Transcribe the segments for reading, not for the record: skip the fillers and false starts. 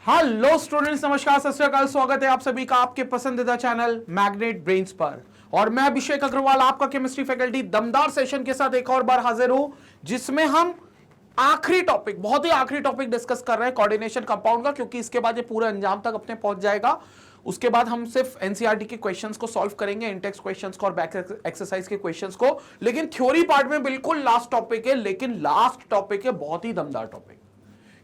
Hello students, नमस्कार, सत श्री अकाल। स्वागत है आप सभी का आपके पसंदीदा चैनल मैग्नेट ब्रेन्स पर। और मैं अभिषेक अग्रवाल, आपका केमिस्ट्री फैकल्टी, दमदार सेशन के साथ एक और बार हाजिर हूं, जिसमें हम आखिरी टॉपिक, बहुत ही आखिरी टॉपिक डिस्कस कर रहे हैं कोऑर्डिनेशन कंपाउंड का, क्योंकि इसके बाद ये पूरे अंजाम तक अपने पहुंच जाएगा। उसके बाद हम सिर्फ एनसीईआरटी के क्वेश्चंस को सॉल्व करेंगे, इंटेक्स क्वेश्चंस को और बैक एक्सरसाइज के क्वेश्चंस को। लेकिन थ्योरी पार्ट में बिल्कुल लास्ट टॉपिक है, लेकिन लास्ट टॉपिक है बहुत ही दमदार टॉपिक,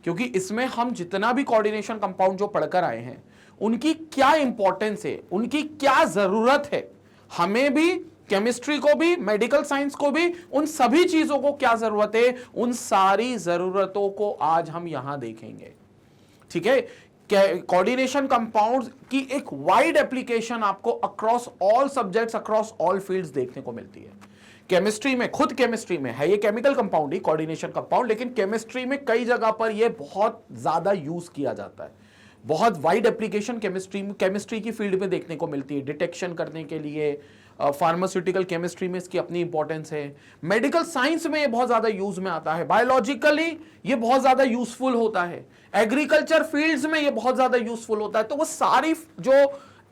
क्योंकि इसमें हम जितना भी कोऑर्डिनेशन कंपाउंड जो पढ़कर आए हैं उनकी क्या इंपॉर्टेंस है, उनकी क्या जरूरत है, हमें भी, केमिस्ट्री को भी, मेडिकल साइंस को भी, उन सभी चीजों को क्या जरूरत है, उन सारी जरूरतों को आज हम यहां देखेंगे। ठीक है, कोऑर्डिनेशन कंपाउंड्स की एक वाइड एप्लीकेशन आपको across all subjects, across all fields देखने को मिलती है। केमिस्ट्री में, खुद केमिस्ट्री में है ये केमिकल कंपाउंड ही, कोऑर्डिनेशन कंपाउंड, लेकिन केमिस्ट्री में कई जगह पर ये बहुत ज्यादा यूज किया जाता है। बहुत वाइड एप्लीकेशन केमिस्ट्री की फील्ड में देखने को मिलती है, डिटेक्शन करने के लिए। फार्मास्यूटिकल केमिस्ट्री में इसकी अपनी इंपॉर्टेंस है। मेडिकल साइंस में ये बहुत ज्यादा यूज में आता है। बायोलॉजिकली ये बहुत ज्यादा यूजफुल होता है। एग्रीकल्चर फील्ड्स में ये बहुत ज्यादा यूजफुल होता है। तो वो सारी जो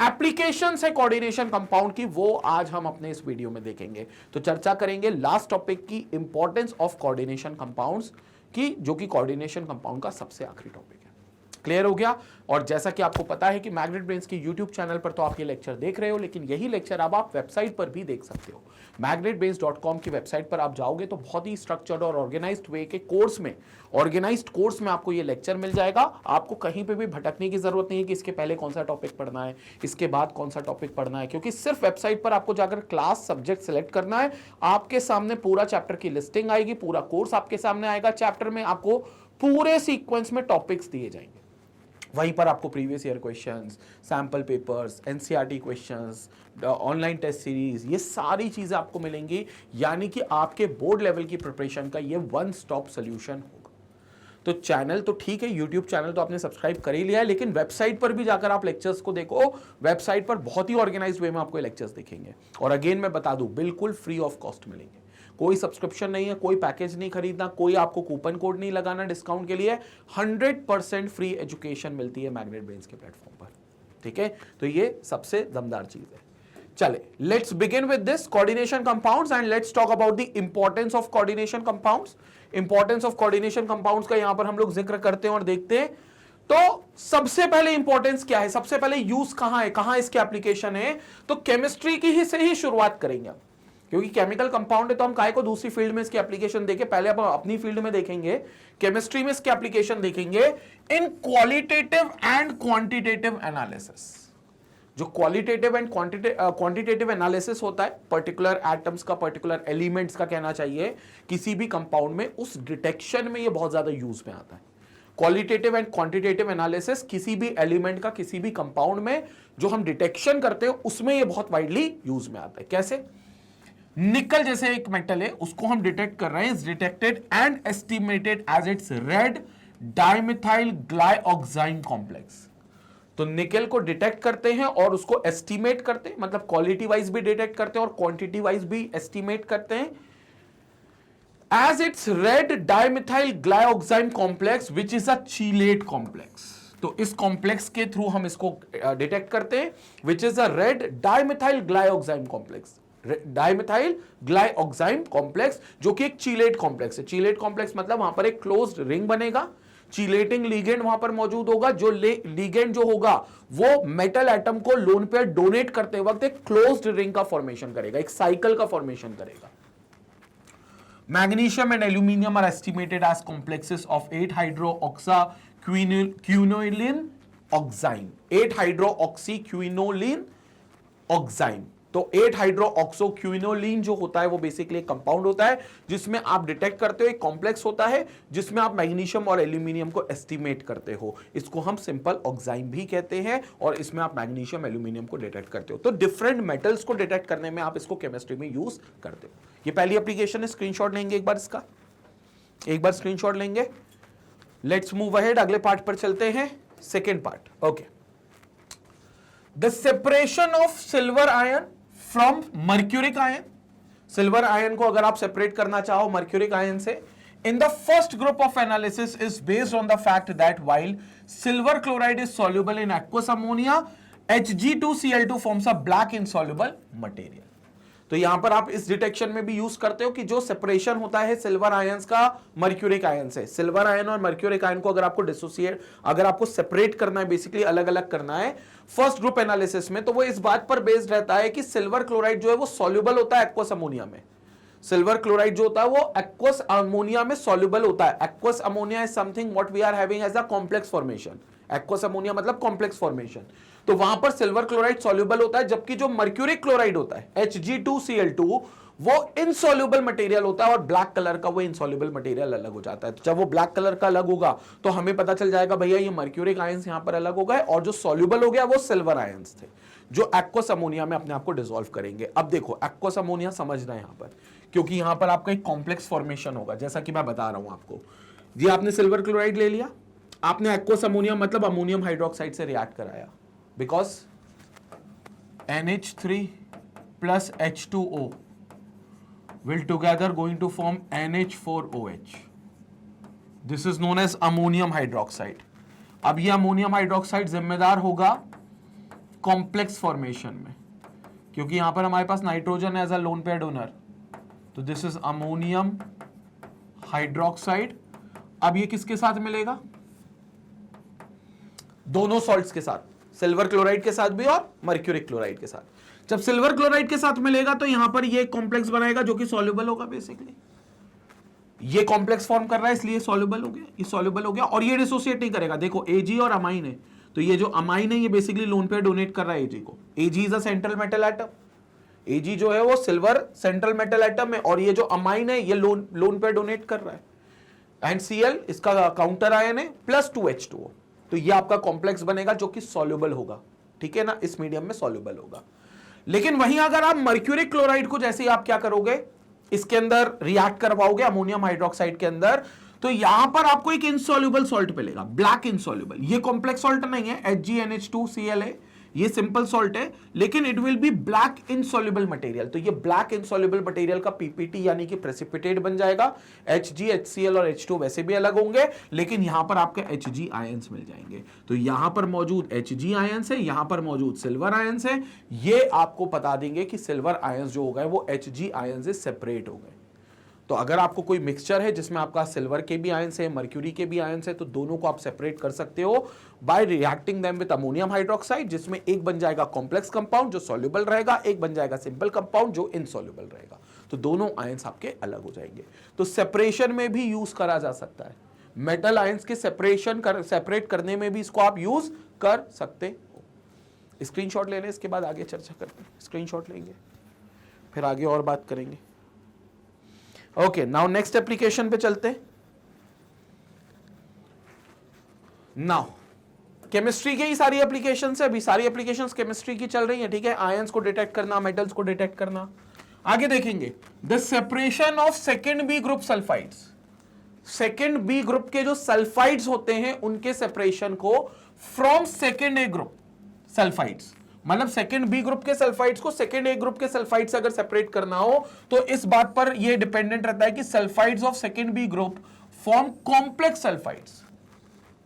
एप्लीकेशंस है कोऑर्डिनेशन कंपाउंड की, वो आज हम अपने इस वीडियो में देखेंगे। तो चर्चा करेंगे लास्ट टॉपिक की, इंपॉर्टेंस ऑफ कोऑर्डिनेशन कंपाउंड्स की, जो कि कोऑर्डिनेशन कंपाउंड का सबसे आखिरी टॉपिक है। क्लियर हो गया? और जैसा कि आपको पता है कि मैग्नेट ब्रेन्स के यूट्यूब चैनल पर तो आप ये लेक्चर देख रहे हो, लेकिन यही लेक्चर अब आप वेबसाइट पर भी देख सकते हो। magnetbrains.com की वेबसाइट पर आप जाओगे तो बहुत ही स्ट्रक्चर्ड और ऑर्गेनाइज्ड वे के कोर्स में, ऑर्गेनाइज्ड कोर्स में आपको ये लेक्चर मिल जाएगा। आपको कहीं पे भी भटकने की जरूरत नहीं है कि इसके पहले कौन सा टॉपिक पढ़ना है, इसके बाद कौन सा टॉपिक पढ़ना है, क्योंकि सिर्फ वेबसाइट पर आपको जाकर क्लास सब्जेक्ट सेलेक्ट करना है। आपके सामने पूरा चैप्टर की लिस्टिंग आएगी, पूरा कोर्स आपके सामने आएगा। चैप्टर में आपको पूरे सीक्वेंस में टॉपिक्स दिए जाएंगे। वहीं पर आपको previous year questions, sample papers, NCERT questions, online test series, ये सारी चीजें आपको मिलेंगी। यानी कि आपके बोर्ड लेवल की प्रिपरेशन का ये वन स्टॉप सोल्यूशन होगा। तो चैनल तो ठीक है, यूट्यूब चैनल तो आपने सब्सक्राइब कर ही लिया है, लेकिन वेबसाइट पर भी जाकर आप लेक्चर्स को देखो। वेबसाइट पर बहुत ही ऑर्गेनाइज्ड वे में आपको लेक्चर्स दिखेंगे। और अगेन मैं बता दूं, बिल्कुल फ्री ऑफ कॉस्ट मिलेंगे। कोई सब्सक्रिप्शन नहीं है, कोई पैकेज नहीं खरीदना, कोई आपको कूपन कोड नहीं लगाना डिस्काउंट के लिए। 100% फ्री एजुकेशन मिलती है मैग्नेट ब्रेन्स के प्लेटफॉर्म पर। ठीक है, तो ये सबसे दमदार चीज है। चले, let's begin with this coordination compounds and let's talk about the importance of coordination compounds. Importance of coordination compounds का यहां पर हम लोग जिक्र करते हैं और देखते हैं। तो सबसे पहले इंपॉर्टेंस क्या है, सबसे पहले यूज कहां है, कहां इसके एप्लीकेशन है, तो केमिस्ट्री की ही से ही शुरुआत करेंगे। क्योंकि केमिकल कंपाउंड है तो हम काहे को दूसरी फील्ड में इसकी एप्लीकेशन देखें, पहले हम अपनी फील्ड में देखेंगे। केमिस्ट्री में इसकी एप्लीकेशन देखेंगे इन क्वालिटेटिव एंड क्वांटिटेटिव एनालिसिस। जो क्वालिटेटिव एंड क्वांटिटेटिव एनालिसिस होता है, पर्टिकुलर एटम्स का, पर्टिकुलर एलिमेंट्स का कहना चाहिए, किसी भी कंपाउंड में, उस डिटेक्शन में ये बहुत ज्यादा यूज में आता है। क्वालिटेटिव एंड क्वांटिटेटिव एनालिसिस किसी भी एलिमेंट का, किसी भी कंपाउंड में जो हम डिटेक्शन करते हैं, उसमें ये बहुत वाइडली यूज में आता है। कैसे? निकल जैसे एक मेटल है, उसको हम डिटेक्ट कर रहे हैं, is detected and estimated as its red dimethyl glyoxide complex. तो निकल को डिटेक्ट करते हैं और उसको एस्टिमेट करते हैं, मतलब क्वालिटी वाइज भी डिटेक्ट करते हैं और क्वांटिटी वाइज भी एस्टिमेट करते हैं, as its red dimethyl glyoxide complex which is a chelate complex. तो इस कॉम्प्लेक्स के थ्रू हम इसको डिटेक्ट करते हैं, which is a red dimethyl glyoxide complex, dimethyl glyoxide complex, जो कि एक चीलेट कॉम्प्लेक्स है। चीलेट कॉम्प्लेक्स मतलब वहां पर एक क्लोज्ड रिंग बनेगा, चीलेटिंग लिगेंड वहां पर मौजूद होगा। जो लिगेंड जो होगा वो मेटल एटम को लोन पेयर डोनेट करते वक्त एक क्लोज्ड रिंग का फॉर्मेशन करेगा, एक साइकिल का फॉर्मेशन करेगा। Magnesium and aluminium are estimated as complexes of 8 hydroxa quinoline oxine, 8 hydroxy quinoline oxine. तो 8 हाइड्रोऑक्सो क्विनोलिन जो होता है वो बेसिकली एक कंपाउंड होता है जिसमें आप डिटेक्ट करते हो, एक कॉम्प्लेक्स होता है जिसमें आप मैग्नीशियम और एल्यूमिनियम को एस्टिमेट करते हो। इसको हम सिंपल ऑक्साइन भी कहते हैं और इसमें आप मैग्नीशियम एल्यूमिनियम को डिटेक्ट करते हो। तो डिफरेंट मेटल्स को डिटेक्ट करने में आप इसको केमिस्ट्री में यूज करते हो। ये पहली एप्लीकेशन है। स्क्रीनशॉट लेंगे एक बार इसका, एक बार स्क्रीनशॉट लेंगे। लेट्स मूव अहेड, अगले पार्ट पर चलते हैं, second part. Okay, the separation of silver ion from mercuric ion. Silver ion को अगर आप सेपरेट करना चाहो मर्क्यूरिक आयन से, In the first group of analysis is based on the fact that while silver chloride is soluble in aqueous ammonia, Hg2Cl2 forms a black insoluble material. तो यहां पर आप इस डिटेक्शन में भी यूज करते हो कि जो सेपरेशन होता है सिल्वर आयंस का मर्क्यूरिक आयन से, सिल्वर आयन और मर्क्यूरिक आयन को अगर आपको डिसोसिएट, अगर आपको सेपरेट करना है, बेसिकली अलग अलग करना है फर्स्ट ग्रुप एनालिसिस में, तो वो इस बात पर बेस्ड रहता है कि सिल्वर क्लोराइड जो है वो सॉल्युबल होता है एक्वस अमोनिया में। सिल्वर क्लोराइड जो होता है वो एक्वस अमोनिया में सॉल्युबल होता है। Aqueous ammonia is something what we are having as a complex formation. Aqueous ammonia मतलब कॉम्प्लेक्स फॉर्मेशन, तो वहां पर सिल्वर क्लोराइड सॉल्युबल होता है, जबकि जो मर्क्यूरिक क्लोराइड होता है Hg2Cl2 वो इनसॉल्युबल मटेरियल होता है और ब्लैक कलर का वो इनसॉल्युबल मटेरियल अलग हो जाता है। तो जब वो ब्लैक कलर का अलग होगा तो हमें पता चल जाएगा भैया ये मर्क्यूरिक आयंस यहां पर अलग हो गए और जो सॉल्युबल हो गया वो सिल्वर आयंस थे जो एक्वस अमोनिया में अपने आप को डिसॉल्व करेंगे। अब देखो एक्वस अमोनिया समझना है यहां पर, क्योंकि यहां पर आपका एक कॉम्प्लेक्स फॉर्मेशन होगा जैसा कि मैं बता रहा हूं आपको। जी आपने सिल्वर क्लोराइड ले लिया, आपने एक्वस अमोनिया मतलब अमोनियम हाइड्रोक्साइड से रिएक्ट कराया, because NH3 plus H2O will together going to form NH4OH. This is known as ammonium hydroxide. अब ये अमोनियम हाइड्रोक्साइड जिम्मेदार होगा कॉम्प्लेक्स फॉर्मेशन में, क्योंकि यहां पर हमारे पास नाइट्रोजन है as a lone pair donor, तो दिस इज अमोनियम हाइड्रोक्साइड। अब ये किसके साथ मिलेगा? दोनों सॉल्ट्स के साथ, सिल्वर क्लोराइड के साथ भी और मर्क्यूरिक क्लोराइड के साथ। जब सिल्वर क्लोराइड के साथ मिलेगा तो यहां पर ये कॉम्प्लेक्स बनाएगा जो कि सॉल्युबल होगा। बेसिकली ये कॉम्प्लेक्स फॉर्म कर रहा है इसलिए सॉल्युबल हो गया, ये सॉल्युबल हो गया और ये डिसोसिएट नहीं करेगा। देखो Ag और अमाइन है, तो ये जो अमाइन है ये बेसिकली लोन पेयर डोनेट कर रहा है Ag को। Ag is a central metal atom, Ag जो है वो सिल्वर सेंट्रल मेटल एटम है और ये जो अमाइन है ये लोन पेयर डोनेट कर रहा है। एंड Cl इसका काउंटर आयन है प्लस 2H2O, तो ये आपका कॉम्प्लेक्स बनेगा जो कि सॉल्युबल होगा, ठीक है ना, इस मीडियम में सॉल्युबल होगा। लेकिन वहीं अगर आप मर्क्यूरिक क्लोराइड को जैसे ही आप क्या करोगे इसके अंदर रिएक्ट करवाओगे अमोनियम हाइड्रोक्साइड के अंदर, तो यहां पर आपको एक इनसॉल्युबल सॉल्ट मिलेगा, ब्लैक इनसॉल्युबल। ये कॉम्प्लेक्स सॉल्ट नहीं है, HgNH2Cl है, ये सिंपल सॉल्ट है, लेकिन it will be black insoluble material. तो ये ब्लैक इनसॉल्युबल मटेरियल का पीपीटी यानी कि प्रेसिपिटेट बन जाएगा। Hg, HCl और H2 वैसे भी अलग होंगे, लेकिन यहां पर आपके Hg आयंस मिल जाएंगे। तो यहां पर मौजूद Hg आयंस है, यहां पर मौजूद सिल्वर आयंस है। ये आपको बता देंगे कि सिल्वर आयंस जो हो गए वो Hg आयंस से सेपरेट हो गए। तो अगर आपको कोई मिक्सचर है जिसमें आपका सिल्वर के भी आयंस है, मर्क्यूरी के भी आयंस है, तो दोनों को आप सेपरेट कर सकते हो bye reacting them with ammonium hydroxide, जिसमें एक बन जाएगा कॉम्प्लेक्स कंपाउंड जो सॉल्युबल रहेगा, एक बन जाएगा सिंपल कंपाउंड जो इनसॉल्युबल रहेगा। तो दोनों आयंस आपके अलग हो जाएंगे। तो सेपरेशन में भी यूज करा जा सकता है, मेटल आयंस के सेपरेट करने में भी इसको आप यूज कर सकते हो। स्क्रीनशॉट ले लें, इसके बाद आगे चर्चा करते हैं। स्क्रीनशॉट लेंगे फिर आगे और बात करेंगे। ओके, नाउ नेक्स्ट एप्लीकेशन पे चलते हैं। नाउ केमिस्ट्री की ही सारी एप्लीकेशन है, अभी सारी एप्लीकेशंस केमिस्ट्री की चल रही है, ठीक है। आयंस को डिटेक्ट करना, मेटल्स को डिटेक्ट करना। आगे देखेंगे the separation of second B group sulphides. Second B group के जो सल्फाइड्स होते हैं उनके सेपरेशन को from second A group sulphides, मतलब सेकेंड बी ग्रुप के सल्फाइड्स को सेकेंड ए ग्रुप के सल्फाइड्स अगर सेपरेट करना हो तो इस बात पर यह डिपेंडेंट रहता है कि sulphides of second B group form complex sulphides.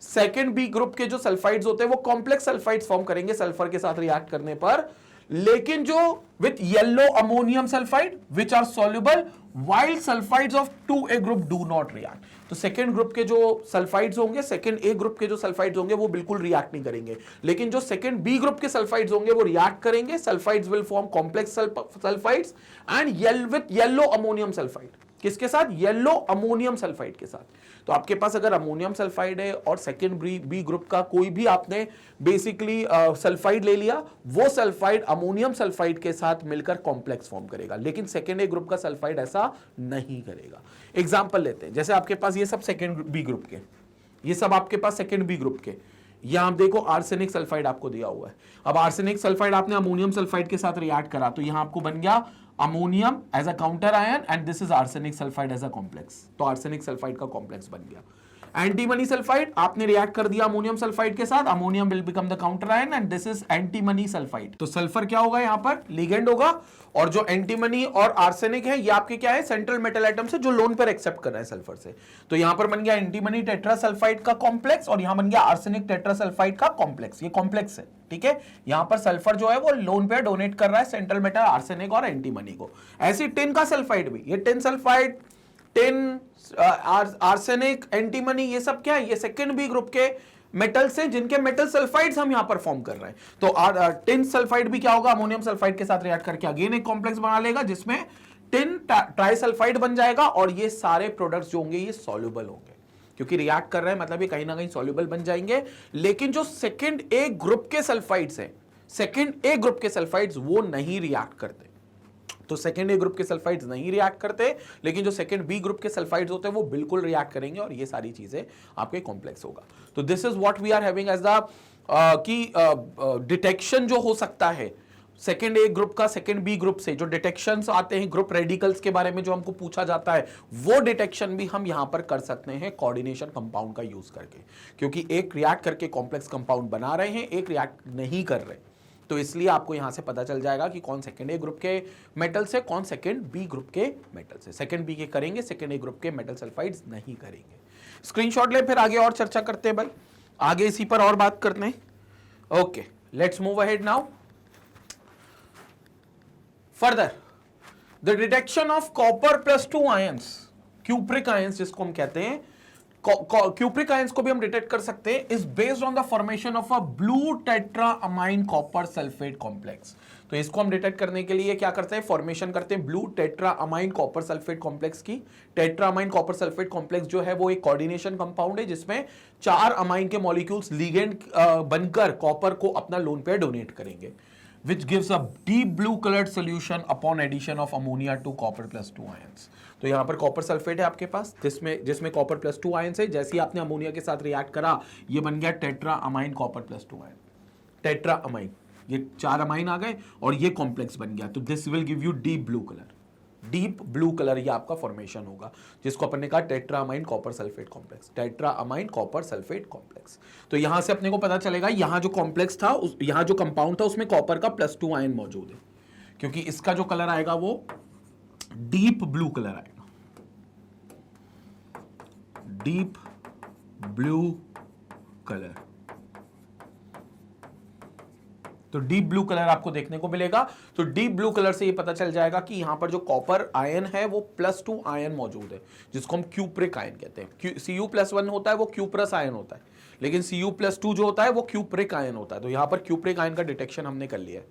Second B group के जो सल्फाइड्स होते हैं वो कॉम्प्लेक्स सल्फाइड्स फॉर्म करेंगे सल्फर के साथ रिएक्ट करने पर, लेकिन जो with yellow ammonium sulphide which are soluble while sulfides of 2A group do not react। तो सेकेंड ग्रुप के जो सल्फाइड्स होंगे, सेकेंड ए ग्रुप के जो सल्फाइड्स होंगे वो बिल्कुल रिएक्ट नहीं करेंगे, लेकिन जो सेकेंड बी ग्रुप के सल्फाइड्स होंगे वो रिएक्ट करेंगे। Sulphides will form complex sulphides and with yellow ammonium sulphide. किसके साथ? येलो अमोनियम सल्फाइड के साथ। तो आपके पास अगर अमोनियम सल्फाइड है और सेकेंड बी ग्रुप का कोई भी आपने बेसिकली सल्फाइड ले लिया, वो सल्फाइड अमोनियम सल्फाइड के साथ मिलकर कॉम्प्लेक्स फॉर्म करेगा, लेकिन सेकेंड ए ग्रुप का सल्फाइड ऐसा नहीं करेगा। एग्जांपल लेते हैं, जैसे आपके पास ये सब सेकेंड बी ग्रुप के, ये सब आपके पास सेकेंड बी ग्रुप के, यहां आप देखो आर्सेनिक सल्फाइड आपको दिया हुआ है। अब आर्सेनिक सल्फाइड आपने अमोनियम सल्फाइड के साथ रिएक्ट करा तो यहां आपको बन गया ammonium as a counter ion and this is arsenic sulphide as a complex. तो आर्सेनिक सल्फाइड का कॉम्प्लेक्स बन गया। एंटीमनी सल्फाइड, आपने रिएक्ट कर दिया अमोनियम सल्फाइड के साथ, ammonium will become the counter ion and this is antimony sulphide. तो सल्फर क्या होगा यहां पर, लिगेंड होगा, और जो एंटीमनी और आर्सेनिक है ये आपके क्या है, सेंट्रल मेटल एटम से जो लोन पर एक्सेप्ट कर रहा है सल्फर से। तो यहां पर बन गया एंटीमनी टेट्रासल्फाइड का कॉम्प्लेक्स और यहां बन गया आर्सेनिक टेट्रासल्फाइड का कॉम्प्लेक्स। ये कॉम्प्लेक्स है, ठीक है। यहां पर सल्फर जो है वो लोन पे डोनेट कर रहा है सेंट्रल मेटल आर्सेनिक और एंटीमनी को। ऐसी टिन का सल्फाइड भी, ये tin sulphide, tin, arsenic, antimony, ये सब क्या है, ये सेकंड बी ग्रुप के मेटल से जिनके मेटल सल्फाइड्स हम यहां पर फॉर्म कर रहे हैं। तो टिन सल्फाइड भी क्या होगा, अमोनियम सल्फाइड के साथ रिएक्ट करके अगेन एक कॉम्प्लेक्स बना लेगा जिसमें टिन ट्राइसल्फाइड बन जाएगा और ये सारे प्रोडक्ट्स जो होंगे ये सॉल्युबल होंगे, क्योंकि रिएक्ट कर रहे हैं मतलब ये कहीं ना कहीं सॉल्युबल बन जाएंगे। लेकिन जो सेकंड ए ग्रुप के सल्फाइड्स हैं, सेकंड ए ग्रुप के सल्फाइड्स वो नहीं रिएक्ट करते। तो सेकंड ए ग्रुप के सल्फाइड्स नहीं रिएक्ट करते, लेकिन जो सेकंड बी ग्रुप के सल्फाइड्स होते हैं वो बिल्कुल रिएक्ट करेंगे और ये सारी चीजें आपके कॉम्प्लेक्स होगा। तो this is what we are having as the key detection जो हो सकता है सेकेंड ए ग्रुप का सेकेंड बी ग्रुप से, जो डिटेक्शंस आते हैं ग्रुप रेडिकल्स के बारे में जो हमको पूछा जाता है, वो डिटेक्शन भी हम यहां पर कर सकते हैं कोऑर्डिनेशन कंपाउंड का यूज करके, क्योंकि एक रिएक्ट करके कॉम्प्लेक्स कंपाउंड बना रहे हैं, एक रिएक्ट नहीं कर रहे। तो इसलिए आपको यहां से पता चल जाएगा कि कौन सेकेंड ए ग्रुप के मेटल से, कौन सेकेंड बी ग्रुप के मेटल से। सेकेंड बी के करेंगे, सेकेंड ए ग्रुप के मेटल सल्फाइड्स नहीं करेंगे। स्क्रीनशॉट ले, फिर आगे और चर्चा करते हैं भाई, आगे इसी पर और बात करते हैं। Okay, let's move ahead now further. The detection of copper plus 2 ions, cupric ions जिसको हम कहते हैं, क्यूप्रिक आयंस को भी हम डिटेक्ट कर सकते हैं, is based on the formation of a blue tetra amine copper sulphate complex. तो इसको हम डिटेक्ट करने के लिए क्या करते हैं, फॉर्मेशन करते हैं blue tetra amine copper sulphate complex की। Tetra amine copper sulphate complex जो है वो एक कोऑर्डिनेशन कंपाउंड है जिसमें 4 अमाइन के मॉलिक्यूल्स लिगेंड बनकर कॉपर को अपना लोन पेयर डोनेट करेंगे, which gives a deep blue colored solution upon addition of ammonia to copper plus 2 ions। तो यहां पर कॉपर सल्फेट है आपके पास जिसमें कॉपर प्लस 2 आयंस है। जैसे ही आपने अमोनिया के साथ रिएक्ट करा ये बन गया tetra amine copper plus 2 ion, tetra amine, ये 4 अमाइन आ गए और ये कॉम्प्लेक्स बन गया। तो this will give you deep blue colour, deep blue colour ये आपका फॉर्मेशन होगा जिसको अपन ने कहा tetra amine copper sulphate complex, tetra amine copper sulphate complex. तो यहां से अपने को पता चलेगा यहां जो कॉम्प्लेक्स था, यहां जो कंपाउंड था उसमें कॉपर का प्लस 2 आयन मौजूद है, क्योंकि इसका जो कलर आएगा वो डीप ब्लू कलर आएगा, डीप ब्लू कलर। तो डीप ब्लू कलर आपको देखने को मिलेगा। तो डीप ब्लू कलर से ये पता चल जाएगा कि यहां पर जो कॉपर आयन है वो प्लस 2 आयन मौजूद है जिसको हम क्यूप्रिक आयन कहते हैं। Cu+1 होता है वो क्यूप्रस आयन होता है, लेकिन Cu+2 जो होता है वो क्यूप्रिक आयन होता है। तो यहां पर क्यूप्रिक आयन का डिटेक्शन हमने कर लिया है।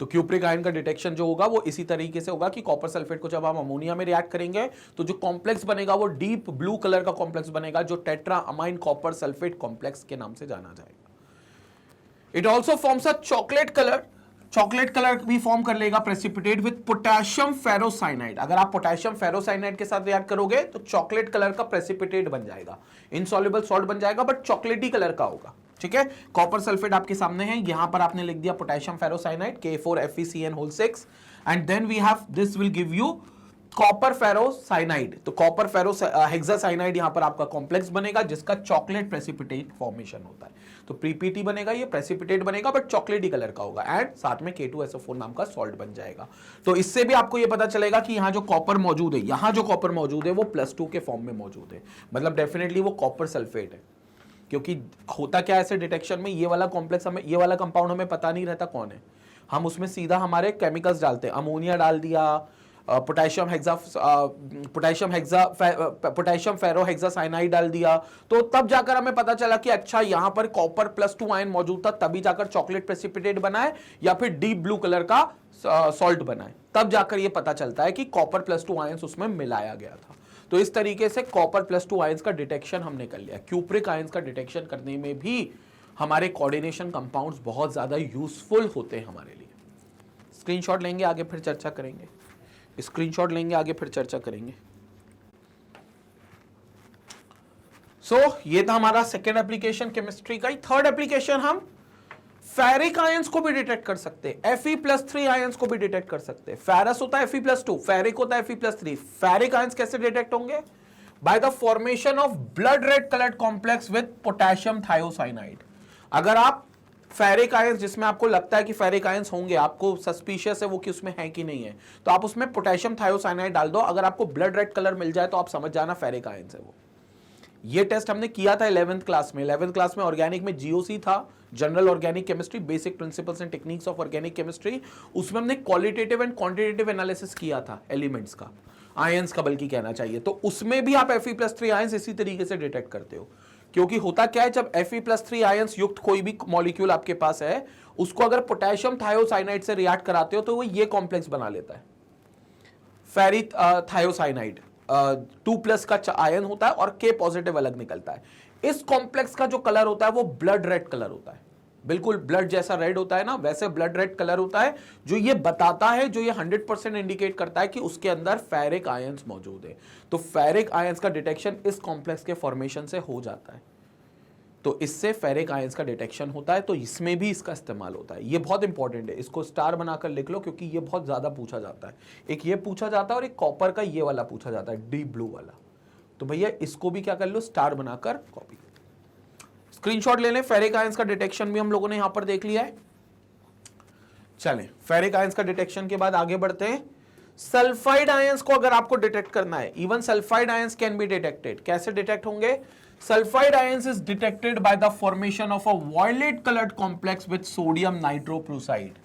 तो क्यूप्रिक आयन का डिटेक्शन जो होगा वो इसी तरीके से होगा कि कॉपर सल्फेट को जब हम अमोनिया में रिएक्ट करेंगे तो जो कॉम्प्लेक्स बनेगा वो डीप ब्लू कलर का कॉम्प्लेक्स बनेगा जो tetra amine copper sulphate complex के नाम से जाना जाएगा। It also forms a chocolate colour, chocolate colour भी फॉर्म कर लेगा प्रेसिपिटेट विद पोटेशियम फेरोसाइनाइड। अगर आप पोटेशियम फेरोसाइनाइड के साथ रिएक्ट करोगे तो चॉकलेट कलर का प्रेसिपिटेट बन जाएगा, इनसॉल्युबल सॉल्ट बन जाएगा बट चॉकलेटी कलर का होगा। ठीक है, कॉपर सल्फेट आपके सामने है, यहां पर आपने लिख दिया potassium ferrocyanide K4FeCN6 and then we have this will give you copper ferrocyanide. तो कॉपर फेरो हेक्सासाइनाइड यहां पर आपका कॉम्प्लेक्स बनेगा जिसका चॉकलेट प्रेसिपिटेट फॉर्मेशन होता है। तो प्रीपीटी बनेगा, ये प्रेसिपिटेट बनेगा बट चॉकलेटी कलर का होगा एंड साथ में K2SO4 नाम का सॉल्ट बन जाएगा। तो इससे भी आपको ये पता चलेगा कि यहां जो कॉपर मौजूद है, यहां जो कॉपर मौजूद है वो +2 के फॉर्म में मौजूद है, मतलब डेफिनेटली वो कॉपर सल्फेट है। क्योंकि होता क्या है ऐसे डिटेक्शन में, ये वाला कॉम्प्लेक्स हमें, ये वाला कंपाउंड हमें पता नहीं रहता कौन है, हम उसमें सीधा हमारे केमिकल्स डालते हैं, अमोनिया डाल दिया, पोटेशियम फेरोहेक्सासाइनाइड डाल दिया, तो तब जाकर हमें पता चला कि अच्छा यहां पर कॉपर +2 आयन मौजूद था, तभी जाकर चॉकलेट प्रेसिपिटेट बना है या फिर डीप ब्लू कलर का सॉल्ट बना है, तब जाकर यह पता चलता है कि कॉपर +2 आयंस उसमें मिलाया गया था। तो इस तरीके से कॉपर +2 आयंस का डिटेक्शन हमने कर लिया। क्यूप्रिक आयंस का डिटेक्शन करने में भी हमारे कोऑर्डिनेशन कंपाउंड्स बहुत ज्यादा यूजफुल होते हैं हमारे लिए। स्क्रीनशॉट लेंगे, आगे फिर चर्चा करेंगे। स्क्रीनशॉट लेंगे, आगे फिर चर्चा करेंगे। ये था हमारा सेकेंड एप्लीकेशन केमिस्ट्री का ही। थर्ड एप्लीकेशन, हम फेरिक आयंस को भी डिटेक्ट कर सकते हैं, Fe+3 आयंस को भी डिटेक्ट कर सकते हैं। फेरस होता है Fe+2, फेरिक होता है Fe+3। फेरिक आयंस कैसे डिटेक्ट होंगे, bye the formation of blood red coloured complex with potassium thiocyanide. अगर आप फेरिक आयंस, जिसमें आपको लगता है कि फेरिक आयंस होंगे, आपको सस्पिशियस है वो कि उसमें है कि नहीं है, तो आप उसमें पोटेशियम थायोसाइनाइड डाल दो। अगर आपको ब्लड रेड कलर मिल जाए तो आप समझ जाना फेरिक आयंस है वो। ये टेस्ट हमने किया था 11th क्लास में। 11th क्लास में ऑर्गेनिक में जीओसी था, general organic chemistry, basic principles and techniques of organic chemistry. उसमें हमने क्वालिटेटिव एंड क्वांटिटेटिव एनालिसिस किया था एलिमेंट्स का, आयंस का बल्कि कहना चाहिए। तो उसमें भी आप Fe+3 आयंस इसी तरीके से डिटेक्ट करते हो, क्योंकि होता क्या है, जब Fe+3 आयंस युक्त कोई भी मॉलिक्यूल आपके पास है, उसको अगर पोटेशियम थायोसाइनाइड से रिएक्ट कराते हो तो वो ये कॉम्प्लेक्स बना लेता है, फेरिक थायोसाइनाइड। 2+ का आयन होता है और K पॉजिटिव अलग निकलता है। इस कॉम्प्लेक्स का जो कलर होता है वो ब्लड रेड कलर होता है, बिल्कुल ब्लड जैसा रेड होता है ना, वैसे ब्लड रेड कलर होता है, जो ये बताता है, जो ये 100% इंडिकेट करता है कि उसके अंदर फेरिक आयंस मौजूद है। तो फेरिक आयंस का डिटेक्शन इस कॉम्प्लेक्स के फॉर्मेशन से हो जाता है, तो इससे फेरिक आयंस का डिटेक्शन होता है। तो इसमें भी इसका इस्तेमाल होता है। ये बहुत इंपॉर्टेंट है, इसको स्टार बनाकर लिख लो, क्योंकि ये बहुत ज्यादा पूछा जाता है। एक ये पूछा जाता है और एक कॉपर का ये वाला पूछा जाता है, डीप ब्लू वाला। तो भैया इसको भी क्या कर लो, स्टार बनाकर कॉपी। स्क्रीनशॉट ले लें। फेरिक आयंस का डिटेक्शन भी हम लोगों ने यहां पर देख लिया है। चलें, फेरिक आयंस का डिटेक्शन के बाद आगे बढ़ते हैं। सल्फाइड आयंस को अगर आपको डिटेक्ट करना है, even sulphide ions can be detected. कैसे डिटेक्ट होंगे? Sulphide ions is detected by the formation of a violet coloured complex with sodium nitroprusside.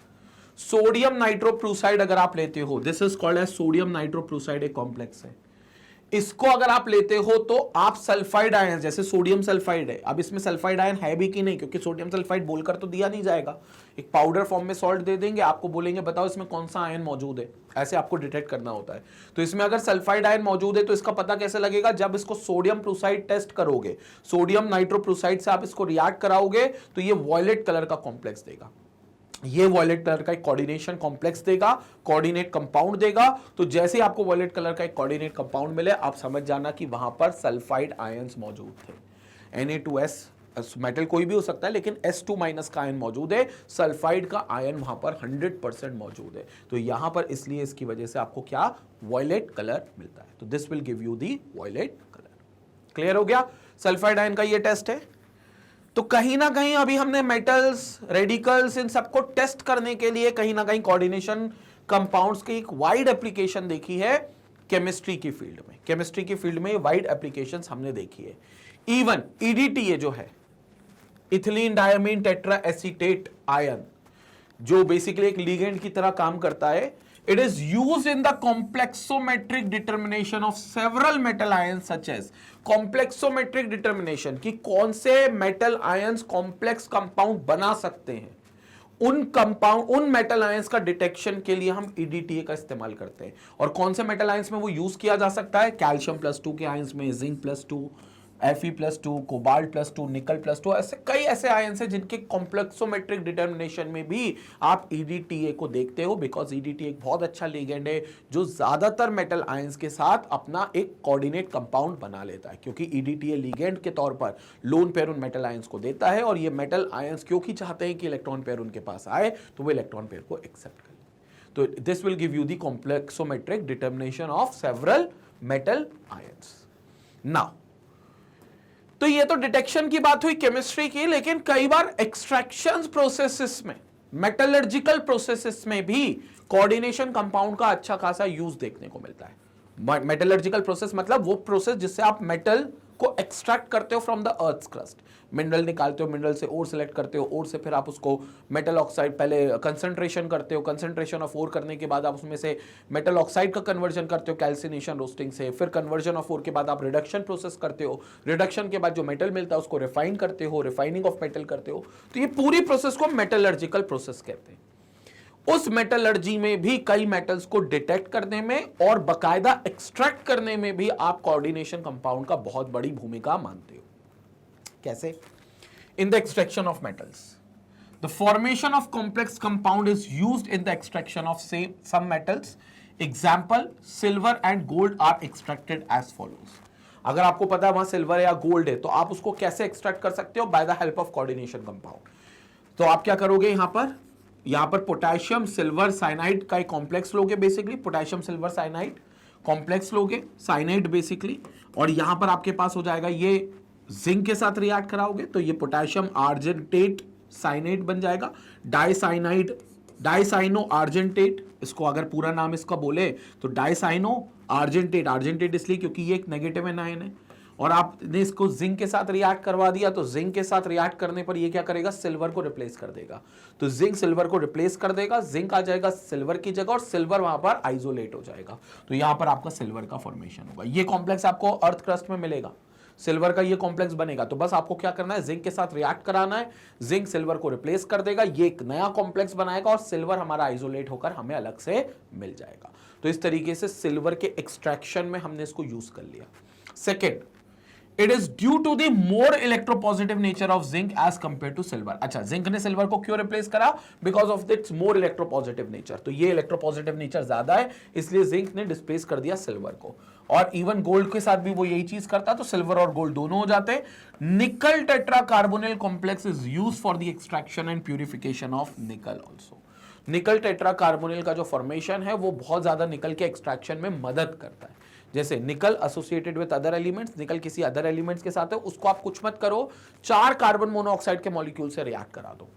Sodium nitroprusside अगर आप लेते हो, this is called as sodium nitroprusside, एक complex है। इसको अगर आप लेते हो तो आप सल्फाइड आयन, जैसे सोडियम सल्फाइड है, अब इसमें सल्फाइड आयन है भी कि नहीं, क्योंकि सोडियम सल्फाइड बोलकर तो दिया नहीं जाएगा, एक पाउडर फॉर्म में सॉल्ट दे देंगे, आपको बोलेंगे बताओ इसमें कौन सा आयन मौजूद है, ऐसे आपको डिटेक्ट करना होता है। तो इसमें अगर सल्फाइड आयन मौजूद है तो इसका पता कैसे लगेगा? जब इसको सोडियम प्रूसाइड टेस्ट करोगे, सोडियम नाइट्रोप्रूसाइड से आप इसको रिएक्ट कराओगे तो ये वॉयलेट कलर का कॉम्प्लेक्स देगा, ये वॉयलेट कलर का एक कोऑर्डिनेशन कॉम्प्लेक्स देगा, कोऑर्डिनेट कंपाउंड देगा। तो जैसे ही आपको वॉयलेट कलर का एक कोऑर्डिनेट कंपाउंड मिले, आप समझ जाना कि वहां पर सल्फाइड आयंस मौजूद थे। Na2S मेटल कोई भी हो सकता है, लेकिन S2- का आयन मौजूद है, सल्फाइड का आयन वहां पर 100% मौजूद है। तो यहां पर इसलिए इसकी वजह से आपको क्या वॉयलेट कलर मिलता है। तो this will give you the violet colour. Clear हो गया? सल्फाइड आयन का ये टेस्ट है। तो कहीं ना कहीं अभी हमने मेटल्स, रेडिकल्स, इन सबको टेस्ट करने के लिए कहीं ना कहीं कोऑर्डिनेशन कंपाउंड्स की एक वाइड एप्लीकेशन देखी है केमिस्ट्री की फील्ड में। केमिस्ट्री की फील्ड में वाइड एप्लीकेशंस हमने देखी है। इवन ईडीटी जो है, ethylene diamine tetra acetate ion, जो बेसिकली एक लिगेंड की तरह काम करता है, it is used in the complexometric determination of several metal ions such as complexometric determination कि कौन से मेटल आयंस कॉम्प्लेक्स कंपाउंड बना सकते हैं, उन मेटल आयंस का डिटेक्शन के लिए हम ईडीटीए का इस्तेमाल करते हैं। और कौन से मेटल आयंस में वो यूज किया जा सकता है? कैल्शियम +2 के आयंस में, जिंक +2, Fe+2, कोबाल्ट +2, निकल +2, ऐसे कई ऐसे आयंस हैं जिनके कॉम्प्लेक्सोमेट्रिक डिटर्मिनेशन में भी आप ईडीटीए को देखते हो, बिकॉज ईडीटीए एक बहुत अच्छा लिगेंड है जो ज्यादातर मेटल आयंस के साथ अपना एक कोऑर्डिनेट कंपाउंड बना लेता है, क्योंकि ईडीटीए लिगेंड के तौर पर लोन पेयर उन मेटल आयंस को देता है, और ये मेटल आयंस क्योंकि चाहते हैं कि इलेक्ट्रॉन पेयर उनके पास आए तो वो इलेक्ट्रॉन पेयर को एक्सेप्ट करें। तो this will give you the complexometric determination of several metal ions. Now तो ये तो डिटेक्शन की बात हुई केमिस्ट्री की, लेकिन कई बार एक्सट्रैक्शन प्रोसेसेस में, मेटलर्जिकल प्रोसेसेस में भी कोऑर्डिनेशन कंपाउंड का अच्छा खासा यूज देखने को मिलता है। मेटलर्जिकल प्रोसेस मतलब वो प्रोसेस जिससे आप मेटल को एक्सट्रैक्ट करते हो from the earth crust, mineral निकालते हो, मिनरल से ओर सेलेक्ट करते हो, ओर से फिर आप उसको मेटल ऑक्साइड, पहले कंसंट्रेशन करते हो, कंसंट्रेशन ऑफ ओर करने के बाद आप उसमें से मेटल ऑक्साइड का कन्वर्जन करते हो कैल्सिनेशन रोस्टिंग से, फिर कन्वर्जन ऑफ ओर के बाद आप रिडक्शन प्रोसेस करते हो, रिडक्शन के बाद जो मेटल मिलता है उसको रिफाइन करते हो, रिफाइनिंग ऑफ मेटल करते हो। तो ये पूरी प्रोसेस को मेटलर्जिकल प्रोसेस कहते हैं। उस मेटलर्जी में भी कई मेटल्स को डिटेक्ट करने में और बकायदा एक्सट्रैक्ट करने में भी आप कोऑर्डिनेशन कंपाउंड का बहुत बड़ी भूमिका मानते हो। कैसे? In the extraction of metals, the formation of complex compound is used in the extraction of some metals. Example, silver and gold are extracted as follows. अगर आपको पता है वहां सिल्वर या गोल्ड है तो आप उसको कैसे एक्सट्रैक्ट कर सकते हो? By the help of coordination compound. तो आप क्या करोगे? यहां पर पोटेशियम सिल्वर साइनाइड का एक कॉम्प्लेक्स लोगे, basically potassium silver cyanide, complex लोगे साइनाइड बेसिकली, और यहां पर आपके पास हो जाएगा ये जिंक के साथ रिएक्ट कराओगे तो ये पोटेशियम आर्जेंटेट साइनाइड बन जाएगा, डाइसाइनाइड, डाइसाइनो आर्जेंटेट, इसको अगर पूरा नाम इसका बोले तो डाइसाइनो आर्जेंटेट, आर्जेंटेट इसलिए क्योंकि ये एक नेगेटिव एनायन है, और आपने इसको जिंक के साथ रिएक्ट करवा दिया तो जिंक के साथ रिएक्ट करने पर ये क्या करेगा, सिल्वर को रिप्लेस कर देगा, तो जिंक सिल्वर को रिप्लेस कर देगा, जिंक आ जाएगा सिल्वर की जगह और सिल्वर वहां पर आइसोलेट हो जाएगा, तो यहां पर आपका सिल्वर का फॉर्मेशन होगा। ये कॉम्प्लेक्स आपको अर्थ क्रस्ट में मिलेगा, सिल्वर का ये कॉम्प्लेक्स बनेगा, तो बस आपको क्या करना है, जिंक के साथ रिएक्ट कराना है, जिंक सिल्वर को रिप्लेस कर देगा, ये एक नया कॉम्प्लेक्स बनाएगा और सिल्वर हमारा आइसोलेट होकर हमें अलग से मिल जाएगा। तो इस तरीके से सिल्वर के एक्सट्रैक्शन में हमने इसको यूज कर लिया। Second, it is due to the more electropositive nature of zinc as compare to silver. अच्छा, जिंक ने सिल्वर को क्यों रिप्लेस करा, because of its more electropositive nature, तो ये इलेक्ट्रोपॉजिटिव नेचर ज्यादा है इसलिए जिंक ने डिस्प्लेस कर दिया सिल्वर को, और इवन गोल्ड के साथ भी वो यही चीज करता, तो सिल्वर और गोल्ड दोनों हो जाते हैं। Nickel tetracarbonyl complex is used for the extraction and purification of nickel also. Nickel tetracarbonyl का जो फॉर्मेशन है वो बहुत ज्यादा निकल के एक्सट्रैक्शन में मदद करता है। जैसे निकल एसोसिएटेड विद अदर एलिमेंट्स, निकल किसी अदर एलिमेंट्स के साथ है, उसको आप कुछ मत करो, 4 कार्बन मोनोऑक्साइड के मॉलिक्यूल से रिएक्ट करा दो,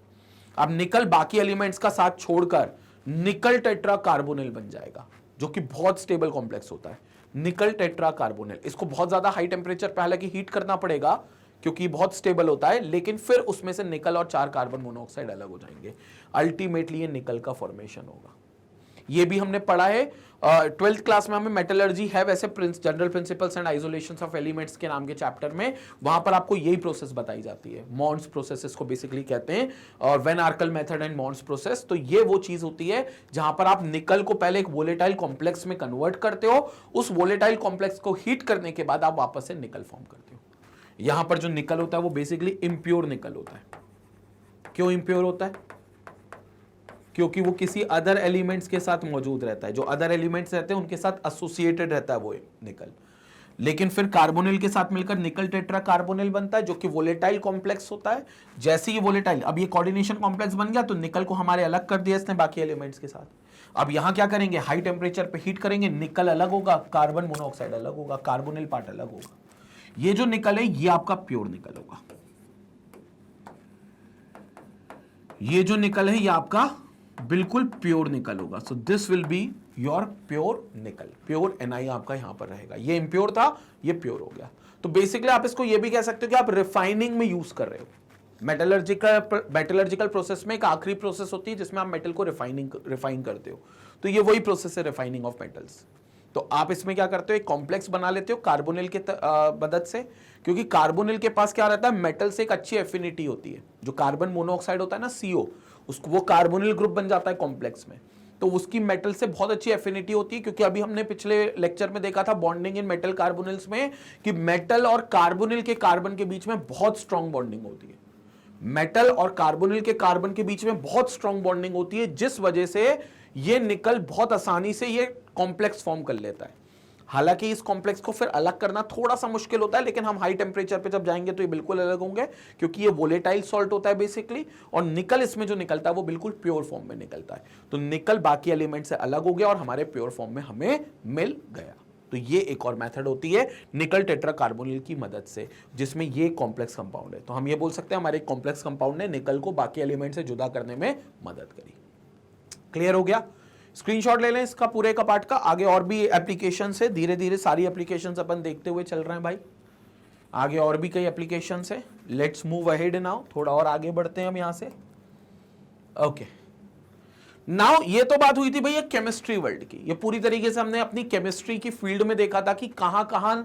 अब निकल बाकी एलिमेंट्स का साथ छोड़कर निकल टेट्राकार्बोनिल बन जाएगा, जो कि बहुत स्टेबल कॉम्प्लेक्स होता है। निकल टेट्राकार्बोनिल, इसको बहुत ज्यादा हाई टेम्परेचर पे हालांकि हीट करना पड़ेगा क्योंकि बहुत स्टेबल होता है, लेकिन फिर उसमें से निकल और 4 कार्बन मोनोऑक्साइड अलग हो जाएंगे, अल्टीमेटली ये निकल का फॉर्मेशन होगा। ये भी हमने पढ़ा है 12th क्लास में, हमें मेटलर्जी है वैसे general principles and isolations of elements के नाम के चैप्टर में, वहां पर आपको यही प्रोसेस बताई जाती है, मॉन्स प्रोसेस इसको बेसिकली कहते हैं, और van Arkel method and Mond's process. तो ये वो चीज होती है जहां पर आप निकल को पहले एक वोलेटाइल कॉम्प्लेक्स में कन्वर्ट करते हो, उस वोलेटाइल कॉम्प्लेक्स को हीट करने के बाद आप वापस से निकल फॉर्म करते हो। यहां पर जो निकल होता है वो बेसिकली इम्प्योर निकल होता है। क्यों इम्प्योर होता है, क्योंकि वो किसी अदर एलिमेंट्स के साथ मौजूद रहता है, जो अदर एलिमेंट्स रहते हैं उनके साथ एसोसिएटेड रहता है वो निकल, लेकिन फिर कार्बोनिल के साथ मिलकर निकल टेट्राकार्बोनिल बनता है जो कि वोलेटाइल कॉम्प्लेक्स होता है। जैसे ये वोलेटाइल, अब ये कोऑर्डिनेशन कॉम्प्लेक्स बन गया तो निकल को हमारे अलग कर दिया इसने बाकी एलिमेंट्स के साथ। अब यहां क्या करेंगे, हाई टेम्परेचर पे हीट करेंगे, निकल अलग होगा, कार्बन मोनोऑक्साइड अलग होगा, कार्बोनिल पार्ट अलग होगा। ये जो निकल है ये आपका प्योर निकल होगा, ये जो निकल है ये आपका बिल्कुल प्योर निकल होगा। So this will be your pure निकल, प्योर Ni आपका यहां पर रहेगा। ये इम्प्योर था, ये प्योर हो गया। तो बेसिकली आप इसको ये भी कह सकते हो कि आप रिफाइनिंग में यूज कर रहे हो। मेटलर्जिकल प्रोसेस में एक आखिरी प्रोसेस होती है जिसमें आप मेटल को रिफाइन करते हो, तो ये वही प्रोसेस है रिफाइनिंग ऑफ मेटल्स। तो आप इसमें क्या करते हो, एक कॉम्प्लेक्स बना लेते हो कार्बोनिल के मदद से, क्योंकि कार्बोनिल के पास क्या रहता है, मेटल से एक अच्छी एफिनिटी होती है। जो कार्बन मोनोऑक्साइड होता है ना CO, उसको वो कार्बोनिल ग्रुप बन जाता है कॉम्प्लेक्स में, तो उसकी मेटल से बहुत अच्छी एफिनिटी होती है। क्योंकि अभी हमने पिछले लेक्चर में देखा था बॉन्डिंग इन मेटल कार्बोनिल्स में कि मेटल और कार्बोनिल के कार्बन के बीच में बहुत स्ट्रॉन्ग बॉन्डिंग होती है। मेटल और कार्बोनिल के कार्बन के बीच में बहुत स्ट्रॉन्ग बॉन्डिंग होती है, जिस वजह से ये निकल बहुत आसानी से ये कॉम्प्लेक्स फॉर्म कर लेता है। हालांकि इस कॉम्प्लेक्स को फिर अलग करना थोड़ा सा मुश्किल होता है, लेकिन हम हाई टेम्परेचर पे जब जाएंगे तो ये बिल्कुल अलग होंगे, क्योंकि ये वोलेटाइल सॉल्ट होता है बेसिकली, और निकल इसमें जो निकलता है वो बिल्कुल प्योर फॉर्म में निकलता है। तो निकल बाकी एलिमेंट से अलग हो गया और हमारे प्योर फॉर्म में हमें मिल गया। तो ये एक और मेथड होती है निकल टेट्राकार्बोनिल की मदद से, जिसमें ये कॉम्प्लेक्स कंपाउंड है। तो हम ये बोल सकते हैं हमारे कॉम्प्लेक्स कंपाउंड ने निकल को बाकी एलिमेंट से जुदा करने में मदद करी। क्लियर हो गया? स्क्रीनशॉट ले लें इसका पूरे का पार्ट का। आगे और भी एप्लीकेशन है, धीरे धीरे सारी एप्लीकेशन अपन देखते हुए चल रहे हैं भाई। आगे और भी कई एप्लीकेशन है, लेट्स मूव अहेड नाउ। थोड़ा और आगे बढ़ते हैं हम यहां से। ओके, नाउ ये तो बात हुई थी भैया केमिस्ट्री वर्ल्ड की। ये पूरी तरीके से हमने अपनी केमिस्ट्री की फील्ड में देखा था कि कहां कहां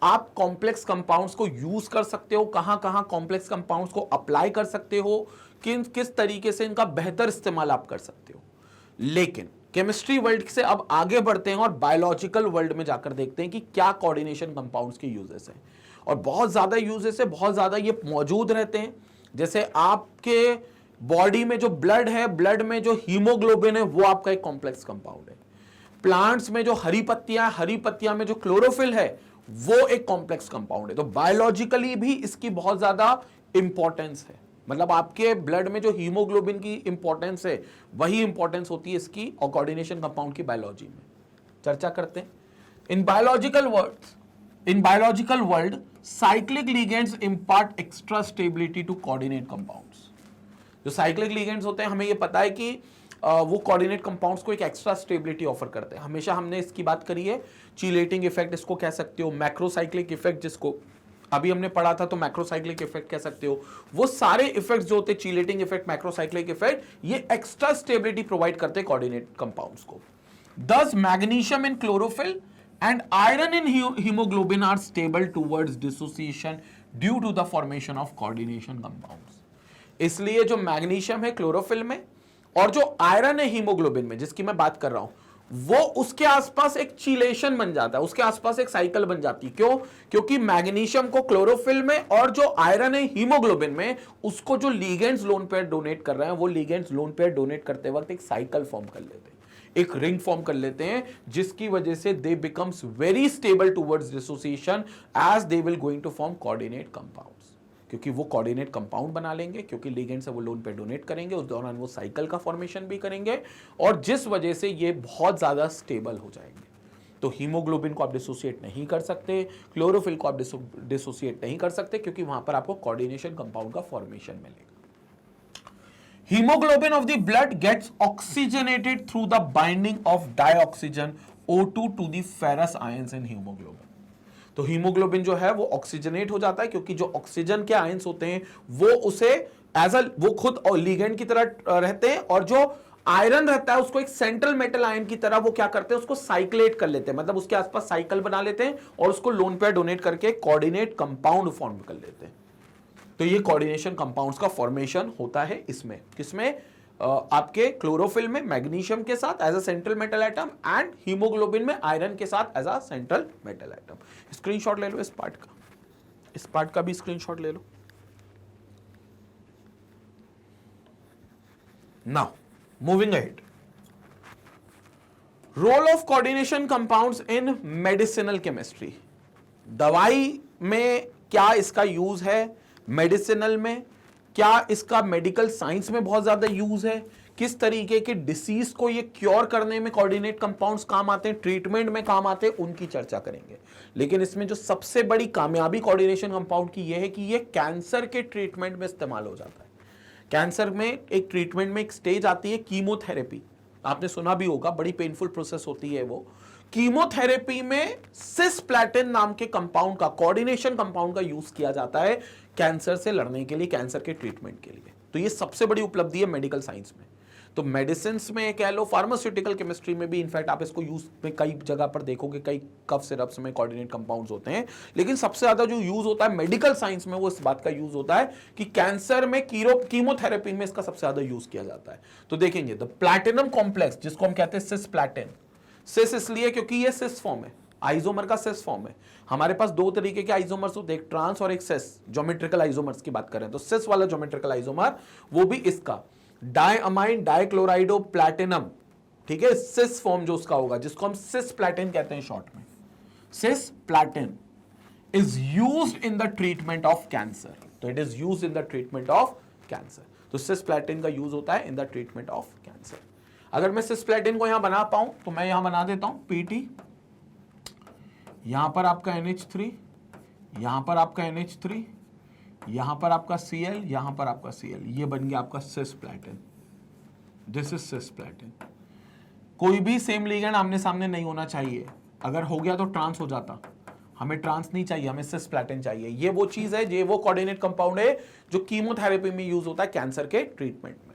आप कॉम्प्लेक्स कंपाउंड्स को यूज कर सकते हो, कहां कहां कॉम्प्लेक्स कंपाउंड्स को अप्लाई कर सकते हो, किस तरीके से इनका बेहतर इस्तेमाल आप कर सकते हो। लेकिन केमिस्ट्री वर्ल्ड से अब आगे बढ़ते हैं और बायोलॉजिकल वर्ल्ड में जाकर देखते हैं कि क्या कोऑर्डिनेशन कंपाउंड्स के यूजेस हैं। और बहुत ज्यादा यूजेस है, बहुत ज्यादा ये मौजूद रहते हैं। जैसे आपके बॉडी में जो ब्लड है, ब्लड में जो हीमोग्लोबिन है वो आपका एक कॉम्प्लेक्स कंपाउंड है। प्लांट्स में जो हरी पत्तियां में जो क्लोरोफिल है वो एक कॉम्प्लेक्स कंपाउंड है। तो बायोलॉजिकली भी इसकी बहुत ज्यादा इंपॉर्टेंस है। मतलब आपके ब्लड में जो हीमोग्लोबिन की इंपॉर्टेंस है वही इंपॉर्टेंस होती है इसकी और कोऑर्डिनेशन कंपाउंड की बायोलॉजी में। चर्चा करते हैं। In biological world, cyclic ligands impart extra stability to coordinate compounds. जो साइक्लिक लिगेंड्स होते हैं हमें ये पता है कि वो कोऑर्डिनेट कंपाउंड्स को एक एक्स्ट्रा स्टेबिलिटी ऑफर करते हैं. हमेशा हमने इसकी बात करी है. चीलेटिंग इफेक्ट इसको कह सकते हो, मैक्रोसाइक्लिक इफेक्ट जिसको अभी हमने पढ़ा था तो मैक्रोसाइक्लिक इफेक्ट कह सकते हो. वो सारे इफेक्ट्स जो होते हैं, चीलेटिंग इफेक्ट, मैक्रोसाइक्लिक इफेक्ट, ये एक्स्ट्रा स्टेबिलिटी प्रोवाइड करते हैं कोऑर्डिनेट कंपाउंड्स को. Thus magnesium in chlorophyll and iron in hemoglobin are stable towards dissociation due to the formation of coordination compounds. इसलिए जो मैग्नीशियम है क्लोरोफिल में और जो आयरन है हीमोग्लोबिन में, जिसकी मैं बात कर रहा हूं, वो उसके आसपास एक चीलेशन बन जाता है, उसके आसपास एक साइकिल बन जाती है. क्यों? क्योंकि मैग्नीशियम को क्लोरोफिल में और जो आयरन है हीमोग्लोबिन में, उसको जो लिगेंड्स लोन पेयर डोनेट कर रहे हैं, वो लिगेंड्स लोन पेयर डोनेट करते वक्त एक साइकिल फॉर्म कर लेते हैं, एक रिंग फॉर्म कर लेते हैं, जिसकी वजह से they becomes very stable towards dissociation as they will going to form coordinate compounds. क्योंकि वो कोऑर्डिनेट कंपाउंड बना लेंगे, क्योंकि लिगेंड से वो लोन पे डोनेट करेंगे, उस दौरान वो साइकिल का फॉर्मेशन भी करेंगे, और जिस वजह से ये बहुत ज्यादा स्टेबल हो जाएंगे. तो हीमोग्लोबिन को आप डिसोसिएट नहीं कर सकते, क्लोरोफिल को आप डिसोसिएट नहीं कर सकते, क्योंकि वहां पर आपको कोऑर्डिनेशन कंपाउंड का फॉर्मेशन मिलेगा. Hemoglobin of the blood gets oxygenated through the binding of dioxygen O2 to the ferrous ions in hemoglobin. तो हीमोग्लोबिन जो है वो ऑक्सीजनेट हो जाता है, क्योंकि जो ऑक्सीजन के आयंस होते हैं वो उसे एज वो खुद लिगेंड की तरह रहते हैं, और जो आयरन रहता है उसको एक सेंट्रल मेटल आयन की तरह वो क्या करते हैं, उसको साइक्लेट कर लेते हैं, मतलब उसके आसपास साइकिल बना लेते हैं और उसको लोन पेयर डोनेट करके कोऑर्डिनेट कंपाउंड फॉर्म कर लेते हैं. तो ये कोऑर्डिनेशन कंपाउंड्स का फॉर्मेशन होता है इसमें, किसमें? आपके क्लोरोफिल में मैग्नीशियम के साथ as a central metal atom, and haemoglobin में आयरन के साथ as a central metal atom. Screenshot ले लो इस पार्ट का, इस पार्ट का भी स्क्रीनशॉट ले लो. Now moving ahead, role of coordination compounds in medicinal chemistry. दवाई में क्या इसका यूज है, मेडिसिनल में क्या इसका मेडिकल साइंस में बहुत ज्यादा यूज है, किस तरीके के डिसीज को ये क्योर करने में कोऑर्डिनेट कंपाउंड्स काम आते हैं, ट्रीटमेंट में काम आते हैं, उनकी चर्चा करेंगे. लेकिन इसमें जो सबसे बड़ी कामयाबी कोऑर्डिनेशन कंपाउंड की ये है कि ये कैंसर के ट्रीटमेंट में इस्तेमाल हो जाता है. कैंसर में एक ट्रीटमेंट में एक स्टेज आती है कीमोथेरेपी, आपने सुना भी होगा, बड़ी पेनफुल प्रोसेस होती है वो. कीमोथेरेपी में सिस्प्लैटिन नाम के कंपाउंड का, कोऑर्डिनेशन कंपाउंड का यूज किया जाता है कैंसर से लड़ने के लिए, कैंसर के ट्रीटमेंट के लिए. तो ये सबसे बड़ी उपलब्धि है मेडिकल साइंस में. तो मेडिसिन में कह लो, फार्मास्यूटिकल केमिस्ट्री में भी इनफैक्ट आप इसको यूज में कई जगह पर देखोगे, कई कफ सिरप्स में कोऑर्डिनेट कंपाउंड्स होते हैं. लेकिन सबसे ज्यादा जो यूज होता है मेडिकल साइंस में, वो इस बात का यूज होता है कि कैंसर में कीमोथेरेपी में इसका सबसे ज्यादा यूज किया जाता है. तो देखेंगे द प्लैटिनम कॉम्प्लेक्स, जिसको हम कहते हैं सिस्प्लैटिन. सिस इसलिए क्योंकि ये सिस फॉर्म है, आइसोमर का सिस फॉर्म है. हमारे पास दो तरीके के आइसोमर्स होते हैं, एक ट्रांस और एक सिस. ज्योमेट्रिकल आइसोमर्स की बात करें तो सिस वाला ज्योमेट्रिकल आइसोमर, वो भी इसका डायअमाइन डाइक्लोराइडो प्लैटिनम, ठीक है, सिस फॉर्म जो उसका होगा, जिसको हम सिस प्लैटिन कहते हैं शॉर्ट में. Cisplatin is used in the treatment of cancer. तो it is used in the treatment of cancer. तो सिस प्लैटिन का यूज होता है in the treatment of cancer. अगर मैं सिस्प्लैटिन को यहां बना पाऊं तो मैं यहां बना देता हूं पीटी, यहां पर आपका NH3, यहां पर आपका NH3, यहां पर आपका Cl, यहां पर आपका Cl. ये बन गया आपका सिस्प्लैटिन. This is cisplatin. कोई भी सेम लिगेंड आमने सामने नहीं होना चाहिए, अगर हो गया तो ट्रांस हो जाता. हमें ट्रांस नहीं चाहिए, हमें सिस्प्लैटिन चाहिए. ये वो चीज है, ये वो कोऑर्डिनेट कंपाउंड है जो कीमोथेरेपी में यूज होता है कैंसर के ट्रीटमेंट में.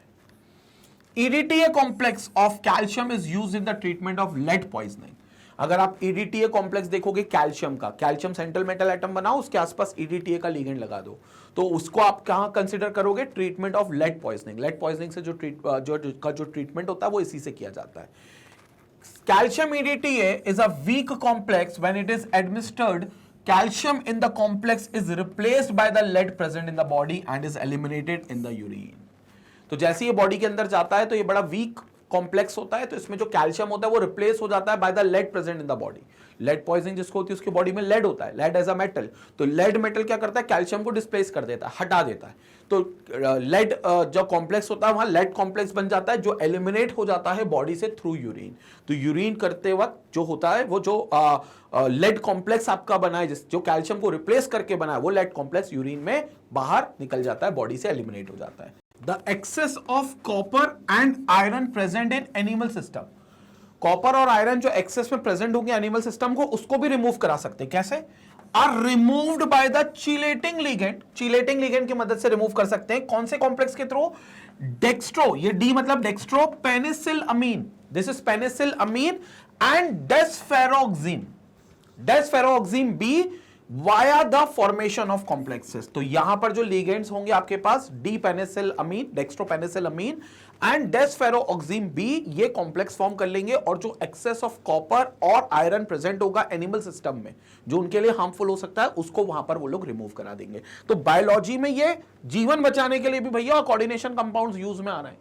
EDTA complex of calcium is used in the treatment of lead poisoning. अगर आप EDTA कॉम्प्लेक्स देखोगे कैल्शियम का, कैल्शियम सेंट्रल मेटल एटम बनाओ, उसके आसपास EDTA का लिगेंड लगा दो, तो उसको आप कहां कंसीडर करोगे? Treatment of lead poisoning. Lead poisoning से जो ट्रीटमेंट होता है वो इसी से किया जाता है. Calcium EDTA is a weak complex. When it is administered, calcium in the complex is replaced by the lead present in the body and is eliminated in the urine. तो जैसे ये बॉडी के अंदर जाता है तो ये बड़ा वीक कॉम्प्लेक्स होता है, तो इसमें जो कैल्शियम होता है वो रिप्लेस हो जाता है by the lead present in the body. Lead poisoning जिसको होती है उसकी बॉडी में लेड होता है, लेड एज अ मेटल, तो लेड मेटल क्या करता है, कैल्शियम को डिस्प्लेस कर देता है, हटा देता है। तो लेड जो कॉम्प्लेक्स होता है वहां लेड कॉम्प्लेक्स बन जाता है, जो एलिमिनेट हो जाता है बॉडी से थ्रू यूरिन। तो यूरिन करते वक्त जो होता है वो जो लेड कॉम्प्लेक्स आपका बना है, जो कैल्शियम को रिप्लेस करके बना है, वो लेड कॉम्प्लेक्स यूरिन में बाहर निकल जाता है, बॉडी से एलिमिनेट हो जाता है। The excess of copper and iron present in animal system, copper और आयरन जो एक्सेस में प्रेजेंट होंगे एनिमल सिस्टम को, उसको भी रिमूव करा सकते हैं। कैसे? Are removed by the chelating ligand, chelating ligand की मदद से रिमूव कर सकते हैं। कौन से कॉम्प्लेक्स के थ्रू? डेक्स्ट्रो, ये डी मतलब dextro penicillamine, this is penicillamine and desferoxamine, desferoxamine B via the formation of complexes. तो यहां पर जो लिगेंड्स होंगे आपके पास D penicillamine, dextropenicillamine and desferoxamine B, ये कॉम्प्लेक्स फॉर्म कर लेंगे और जो एक्सेस ऑफ कॉपर और आयरन प्रेजेंट होगा एनिमल सिस्टम में जो उनके लिए हार्मफुल हो सकता है, उसको वहां पर वो लोग रिमूव करा देंगे। तो बायोलॉजी में ये जीवन बचाने के लिए भी भैया कोऑर्डिनेशन कंपाउंड्स यूज में आ रहे हैं,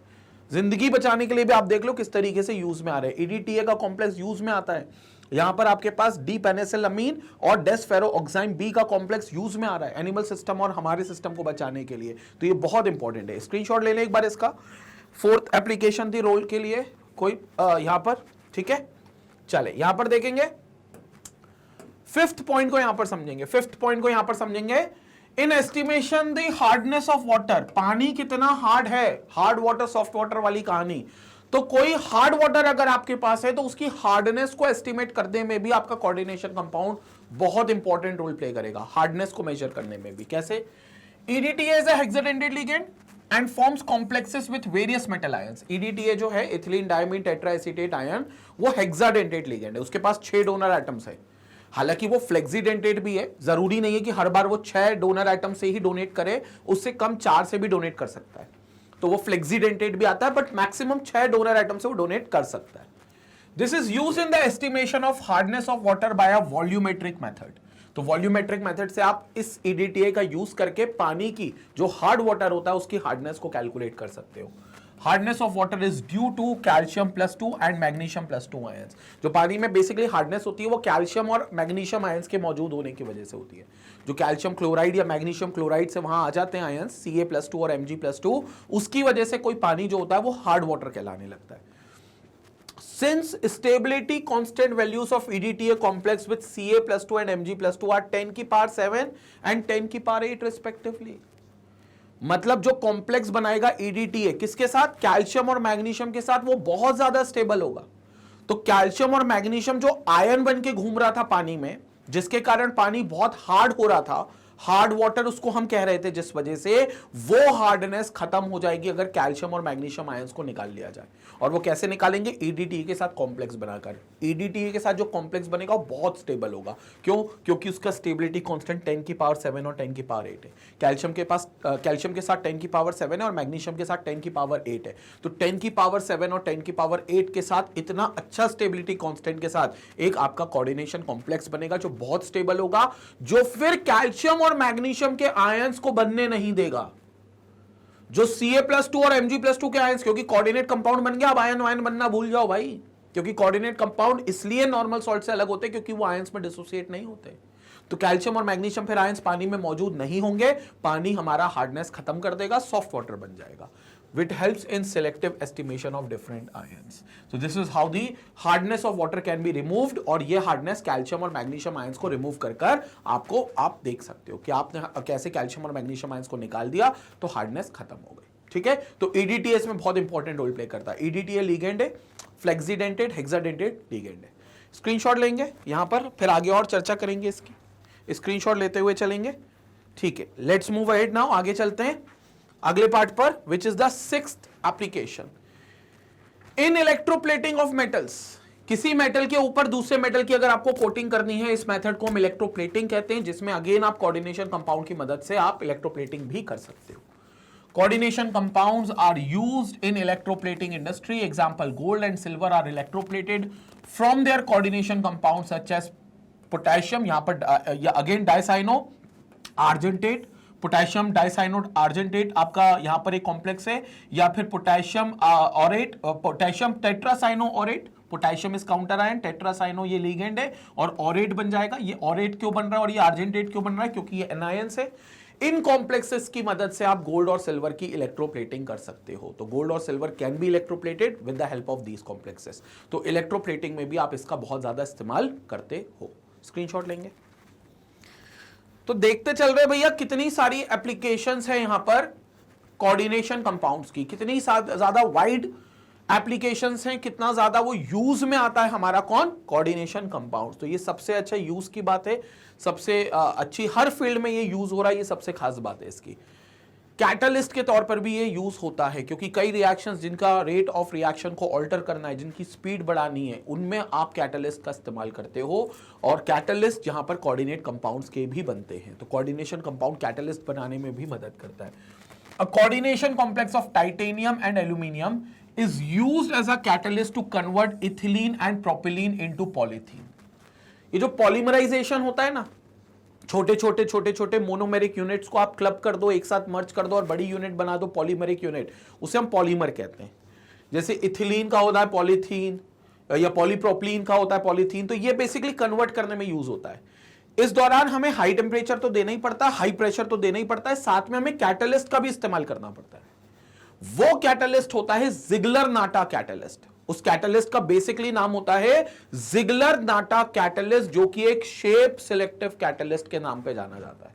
जिंदगी बचाने के लिए भी आप देख लो किस तरीके से यूज में आ रहे हैं। ईडीटीए का कॉम्प्लेक्स यूज में आता है, यहां पर आपके पास डी पेनिसिलअमीन और डेस्फेरोक्साइन बी का कॉम्प्लेक्स यूज में आ रहा है एनिमल सिस्टम और हमारे सिस्टम को बचाने के लिए। तो ये बहुत इंपॉर्टेंट है, स्क्रीनशॉट ले लें एक बार इसका। फोर्थ एप्लीकेशन थी रोल के लिए कोई यहां पर, ठीक है। चले यहां पर देखेंगे, फिफ्थ पॉइंट को यहां पर समझेंगे, फिफ्थ पॉइंट को यहां पर समझेंगे। इन estimation the hardness of water, पानी कितना हार्ड है, हार्ड वाटर सॉफ्ट वाटर वाली कहानी। तो कोई हार्ड वाटर अगर आपके पास है तो उसकी हार्डनेस को एस्टिमेट करने में भी आपका कोऑर्डिनेशन कंपाउंड बहुत इंपॉर्टेंट रोल प्ले करेगा, हार्डनेस को मेजर करने में भी। कैसे? EDTA is a hexadentate ligand and forms complexes with various metal ions. EDTA जो है इथिलीन डायमीन टेट्राएसीटेट आयन, वो हेक्साडेंटेड लिगेंड है, उसके पास 6 डोनर एटम्स है। हालांकि वो फ्लेक्सीडेंटेड भी है, जरूरी नहीं है कि हर बार वो 6 डोनर एटम से ही डोनेट करे, उससे कम 4 से भी डोनेट कर सकता है। तो वो फ्लेक्सीडेंटेड भी आता है, बट मैक्सिमम 6 डोनर एटम से वो डोनेट कर सकता है। This is used in the estimation of hardness of water bye a volumetric method. तो वॉल्यूमेट्रिक मेथड से आप इस EDTA का यूज करके पानी की जो हार्ड वाटर होता है उसकी हार्डनेस को कैलकुलेट कर सकते हो। Hardness of water is due to calcium +2 and magnesium +2 ions. जो पानी में बेसिकली हार्डनेस होती है वो कैल्शियम और मैग्नीशियम आयंस के मौजूद होने की वजह से होती है। जो कैल्शियम क्लोराइड या मैग्नीशियम क्लोराइड से वहां आ जाते हैं आयंस Ca+2 और Mg+2, उसकी वजह से कोई पानी जो होता है वो हार्ड वाटर कहलाने लगता है। Since stability constant values of EDTA complex with Ca+2 and Mg+2 are 10 की पावर 7 and 10 की पावर 8 respectively। मतलब जो कॉम्प्लेक्स बनाएगा EDTA किसके साथ? कैल्शियम और मैग्नीशियम के साथ, वो बहुत ज्यादा स्टेबल होगा। तो कैल्शियम और मैग्नीशियम जो आयन बन के घूम रहा था पानी में, जिसके कारण पानी बहुत हार्ड हो रहा था, हार्ड वाटर उसको हम कह रहे थे, जिस वजह से वो हार्डनेस खत्म हो जाएगी अगर कैल्शियम और मैग्नीशियम आयंस को निकाल लिया जाए। और वो कैसे निकालेंगे? EDTA के साथ कॉम्प्लेक्स बनाकर। EDTA के साथ जो कॉम्प्लेक्स बनेगा वो बहुत स्टेबल होगा। क्यों? क्योंकि उसका स्टेबिलिटी कांस्टेंट 10 की पावर 7 और 10 की पावर 8 है। कैल्शियम के साथ 10 की पावर 7 है और मैग्नीशियम के साथ 10 की पावर 8 है। तो 10 की पावर 7 और 10 की पावर 8 के साथ इतना अच्छा स्टेबिलिटी कांस्टेंट के साथ एक आपका कोऑर्डिनेशन कॉम्प्लेक्स बनेगा जो बहुत स्टेबल होगा, जो फिर कैल्शियम और मैग्नीशियम के आयंस को बनने नहीं देगा। जो Ca+2 और Mg+2 के आयंस, क्योंकि कोऑर्डिनेट कंपाउंड बन गया, अब आयन वायन बनना भूल जाओ भाई। क्योंकि कोऑर्डिनेट कंपाउंड इसलिए नॉर्मल सॉल्ट से अलग होते हैं क्योंकि वो आयंस में डिसोसिएट नहीं होते। तो कैल्शियम और मैग्नीशियम फिर आयंस पानी में मौजूद नहीं होंगे, पानी हमारा हार्डनेस खत्म कर देगा, सॉफ्ट वाटर बन जाएगा, which helps in selective estimation of different ions. So this is how the hardness of water can be removed, और ये हार्डनेस कैल्शियम और मैग्नीशियम आयंस को रिमूव कर आपको आप देख सकते हो कि आपने कैसे कैल्शियम और मैग्नीशियम आयंस को निकाल दिया तो हार्डनेस खत्म हो गई। ठीक है, तो EDTA इसमें बहुत इंपॉर्टेंट रोल प्ले करता है। EDTA लिगेंड है, फ्लेक्सीडेंटेड हेक्साडेंटेड लिगेंड है। स्क्रीनशॉट लेंगे यहां पर, फिर आगे और चर्चा करेंगे इसकी, स्क्रीनशॉट लेते हुए चलेंगे। ठीक है, लेट्स मूव अहेड नाउ, आगे चलते हैं अगले पार्ट पर, which is the sixth application in electroplating of metals. किसी मेटल के ऊपर दूसरे मेटल की अगर आपको कोटिंग करनी है, इस मेथड को हम इलेक्ट्रोप्लेटिंग कहते हैं, जिसमें अगेन आप कोऑर्डिनेशन कंपाउंड की मदद से आप इलेक्ट्रोप्लेटिंग भी कर सकते हो। Coordination compounds are used in electroplating industry. Example, gold and silver are electroplated from their coordination compound such as potassium, यहां पर अगेन डाइसाइनो आर्जेंटेट, पोटेशियम डाइसाइनोड आर्जेंटेट आपका यहां पर एक कॉम्प्लेक्स है, या फिर पोटेशियम ऑरेट, पोटेशियम टेट्रासाइनो ऑरेट, पोटेशियम इस काउंटर आयन, टेट्रासाइनो ये लिगेंड है और ऑरेट बन जाएगा। ये ऑरेट क्यों बन रहा है और ये आर्जेंटेट क्यों बन रहा है? क्योंकि ये एनायंस है। इन कॉम्प्लेक्सेस की मदद से आप गोल्ड और सिल्वर की इलेक्ट्रोप्लेटिंग कर सकते हो। तो गोल्ड और silver can be electroplated with the help of these complexes. तो इलेक्ट्रोप्लेटिंग में भी आप इसका बहुत ज्यादा इस्तेमाल करते हो। स्क्रीनशॉट लेंगे तो देखते चल रहे भैया कितनी सारी एप्लीकेशंस है यहां पर कोऑर्डिनेशन कंपाउंड्स की, कितनी ज्यादा वाइड एप्लीकेशंस हैं, कितना ज्यादा वो यूज में आता है हमारा कौन? Coordination compounds. तो ये सबसे अच्छा यूज की बात है, सबसे अच्छी, हर फील्ड में ये यूज हो रहा है, ये सबसे खास बात है इसकी। कैटलिस्ट के तौर पर भी ये यूज होता है, क्योंकि कई रिएक्शंस जिनका रेट ऑफ रिएक्शन को ऑल्टर करना है, जिनकी स्पीड बढ़ानी है, उनमें आप कैटलिस्ट का इस्तेमाल करते हो। और कैटलिस्ट जहां पर कोऑर्डिनेट कंपाउंड्स के भी बनते हैं, तो कोऑर्डिनेशन कंपाउंड कैटलिस्ट बनाने में भी मदद करता है। अ coordination complex of titanium and aluminium is used as a catalyst to convert ethylene and propylene into polythene। ये जो पॉलीमराइजेशन होता है ना, छोटे छोटे मोनोमेरिक यूनिट्स को आप क्लब कर दो, एक साथ मर्ज कर दो और बड़ी यूनिट बना दो, पॉलीमेरिक यूनिट, उसे हम पॉलीमर कहते हैं। जैसे इथिलीन का होता है पॉलीथीन, या पॉलीप्रोपिलीन का होता है पॉलीथीन। तो ये बेसिकली कन्वर्ट करने में यूज होता है। इस दौरान हमें हाई टेम्परेचर तो देना ही पड़ता है, हाई प्रेशर तो देना ही पड़ता है, साथ में हमें कैटलिस्ट का भी इस्तेमाल करना पड़ता है। वो कैटलिस्ट होता है जिगलर नाटा कैटलिस्ट। उस कैटलिस्ट का बेसिकली नाम होता है जिगलर नाटा कैटलिस्ट, जो कि एक शेप सिलेक्टिव कैटलिस्ट के नाम पे जाना जाता है।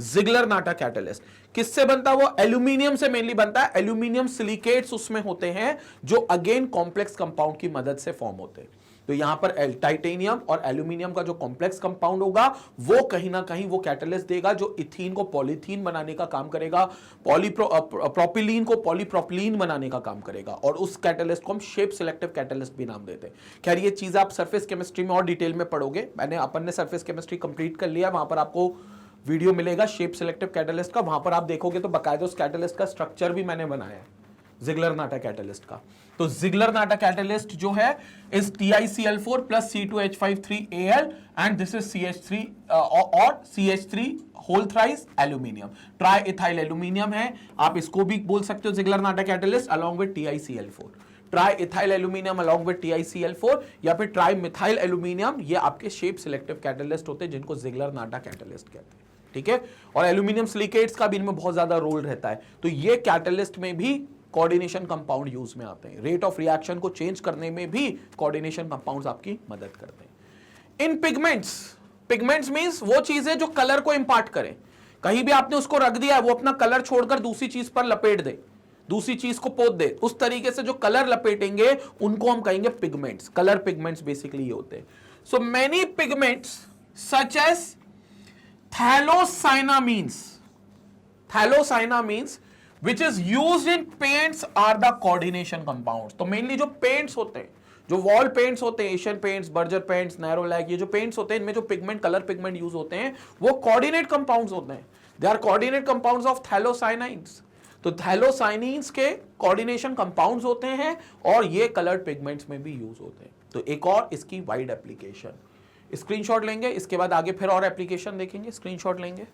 जिगलर नाटा कैटलिस्ट किससे बनता है? वो एल्यूमिनियम से मेनली बनता है। एल्यूमिनियम सिलिकेट्स उसमें होते हैं जो अगेन कॉम्प्लेक्स कंपाउंड की मदद से फॉर्म होते हैं। तो यहां पर टाइटेनियम और एल्यूमिनियम का जो कॉम्प्लेक्स कंपाउंड होगा वो कहीं ना कहीं वो कैटलिस्ट देगा जो इथीन को पॉलीथीन बनाने का काम करेगा, प्रोपिलीन को पॉलीप्रोपिलीन बनाने का काम करेगा, और उस कैटलिस्ट को हम शेप सिलेक्टिव कैटलिस्ट भी नाम देते हैं। खैर ये चीज आप सरफेस केमिस्ट्री में और डिटेल में पढ़ोगे। अपन ने सरफेस केमिस्ट्री कंप्लीट कर लिया, वहां पर आपको वीडियो मिलेगा शेप सिलेक्टिव कैटलिस्ट का, वहां पर आप देखोगे तो बाकायदा उस कैटलिस्ट का स्ट्रक्चर भी मैंने बनाया है जिगलर नाटा कैटलिस्ट का। तो जिगलर नाटा कैटलिस्ट जो है is TiCl4 plus C2H53Al and this is CH3 और CH3 whole thrice aluminium, triethyl aluminium है। आप इसको भी बोल सकते हो Ziegler Natta catalyst along with TiCl4, triethyl aluminium along with TiCl4, या फिर ट्राई मिथाइल एल्यूमिनियम। ये आपके शेप सिलेक्टिव कैटलिस्ट होते हैं जिनको जिगलर नाटा कैटलिस्ट कहते हैं, ठीक है। और एल्यूमिनियम सिलिकेट्स का भी इनमें बहुत ज्यादा रोल रहता है। तो ये कैटलिस्ट में भी कोऑर्डिनेशन कंपाउंड यूज में आते हैं। रेट ऑफ रिएक्शन को चेंज करने में भी कोऑर्डिनेशन कंपाउंड्स आपकी मदद करते हैं। इन पिगमेंट्स, पिगमेंट्स मींस वो चीजें जो कलर को इंपार्ट करें। कहीं भी आपने उसको रख दिया, वो अपना कलर छोड़कर दूसरी चीज पर लपेट दे, दूसरी चीज को पोत दे, उस तरीके से जो कलर लपेटेंगे उनको हम कहेंगे पिगमेंट्स। कलर पिगमेंट्स बेसिकली ये होते हैं। So many pigments such as phthalocyanines, phthalocyanines which is used in paints are the coordination compounds। तो मेनली जो पेंट्स होते हैं, जो वॉल पेंट्स होते हैं, Asian Paints, Berger Paints, Nerolac, ये जो पेंट्स होते हैं इनमें जो पिगमेंट, कलर पिगमेंट यूज होते हैं वो कोऑर्डिनेट कंपाउंड्स होते हैं। They are coordinate compounds of phthalocyanides. तो थैलोसाइनिन्स के कोऑर्डिनेशन कंपाउंड्स होते हैं और ये कलर्ड पिगमेंट्स में भी यूज होते हैं। तो एक और इसकी वाइड एप्लीकेशन, स्क्रीनशॉट लेंगे, इसके बाद आगे फिर और एप्लीकेशन देखेंगे। स्क्रीनशॉट लेंगे,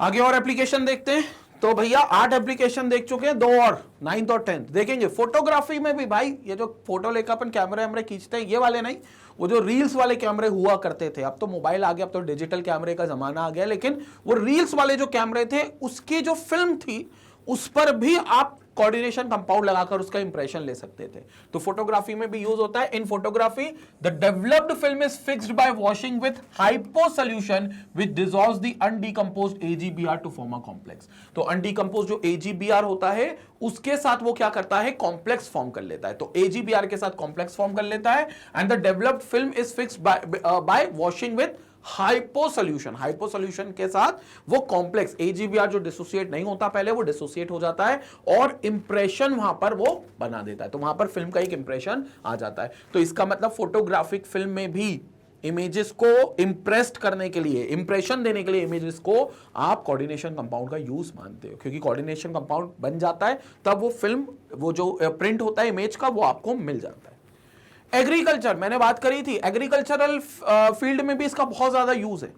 आगे और एप्लीकेशन देखते हैं। तो भैया 8 एप्लीकेशन देख चुके हैं, 2 और 9th और 10th देखेंगे। फोटोग्राफी में भी भाई ये जो फोटो लेकर अपन कैमरे खींचते हैं, ये वाले नहीं, वो जो रील्स वाले कैमरे हुआ करते थे। अब तो मोबाइल आ गया, अब तो डिजिटल कैमरे का जमाना आ गया, लेकिन वो रील्स वाले जो कैमरे थे उसकी जो फिल्म थी उस पर भी आप कोऑर्डिनेशन कंपाउंड लगाकर उसका इंप्रेशन ले सकते थे। तो फोटोग्राफी में भी यूज होता है। In photography the developed film is fixed by washing with hypo solution which dissolves the undecomposed AgBr to form a complex. तो अनडीकंपोज्ड जो AgBr होता है उसके साथ वो क्या करता है, कॉम्प्लेक्स फॉर्म कर लेता है। तो AgBr के साथ कॉम्प्लेक्स फॉर्म कर लेता है and the developed film is fixed by washing with hypo solution. Hypo solution के साथ वो कॉम्प्लेक्स AgBr जो डिसोसिएट नहीं होता पहले, वो डिसोसिएट हो जाता है और इंप्रेशन वहां पर वो बना देता है। तो वहां पर फिल्म का एक इंप्रेशन आ जाता है। तो इसका मतलब फोटोग्राफिक फिल्म में भी इमेजेस को इंप्रेस्ड करने के लिए, इंप्रेशन देने के लिए इमेजेस को आप कोऑर्डिनेशन कंपाउंड का यूज मानते हो, क्योंकि कोऑर्डिनेशन कंपाउंड बन जाता है तब वो फिल्म, वो जो प्रिंट होता है इमेज का, वो आपको मिल जाता है। एग्रीकल्चर, मैंने बात करी थी, एग्रीकल्चरल फील्ड में भी इसका बहुत ज्यादा यूज है।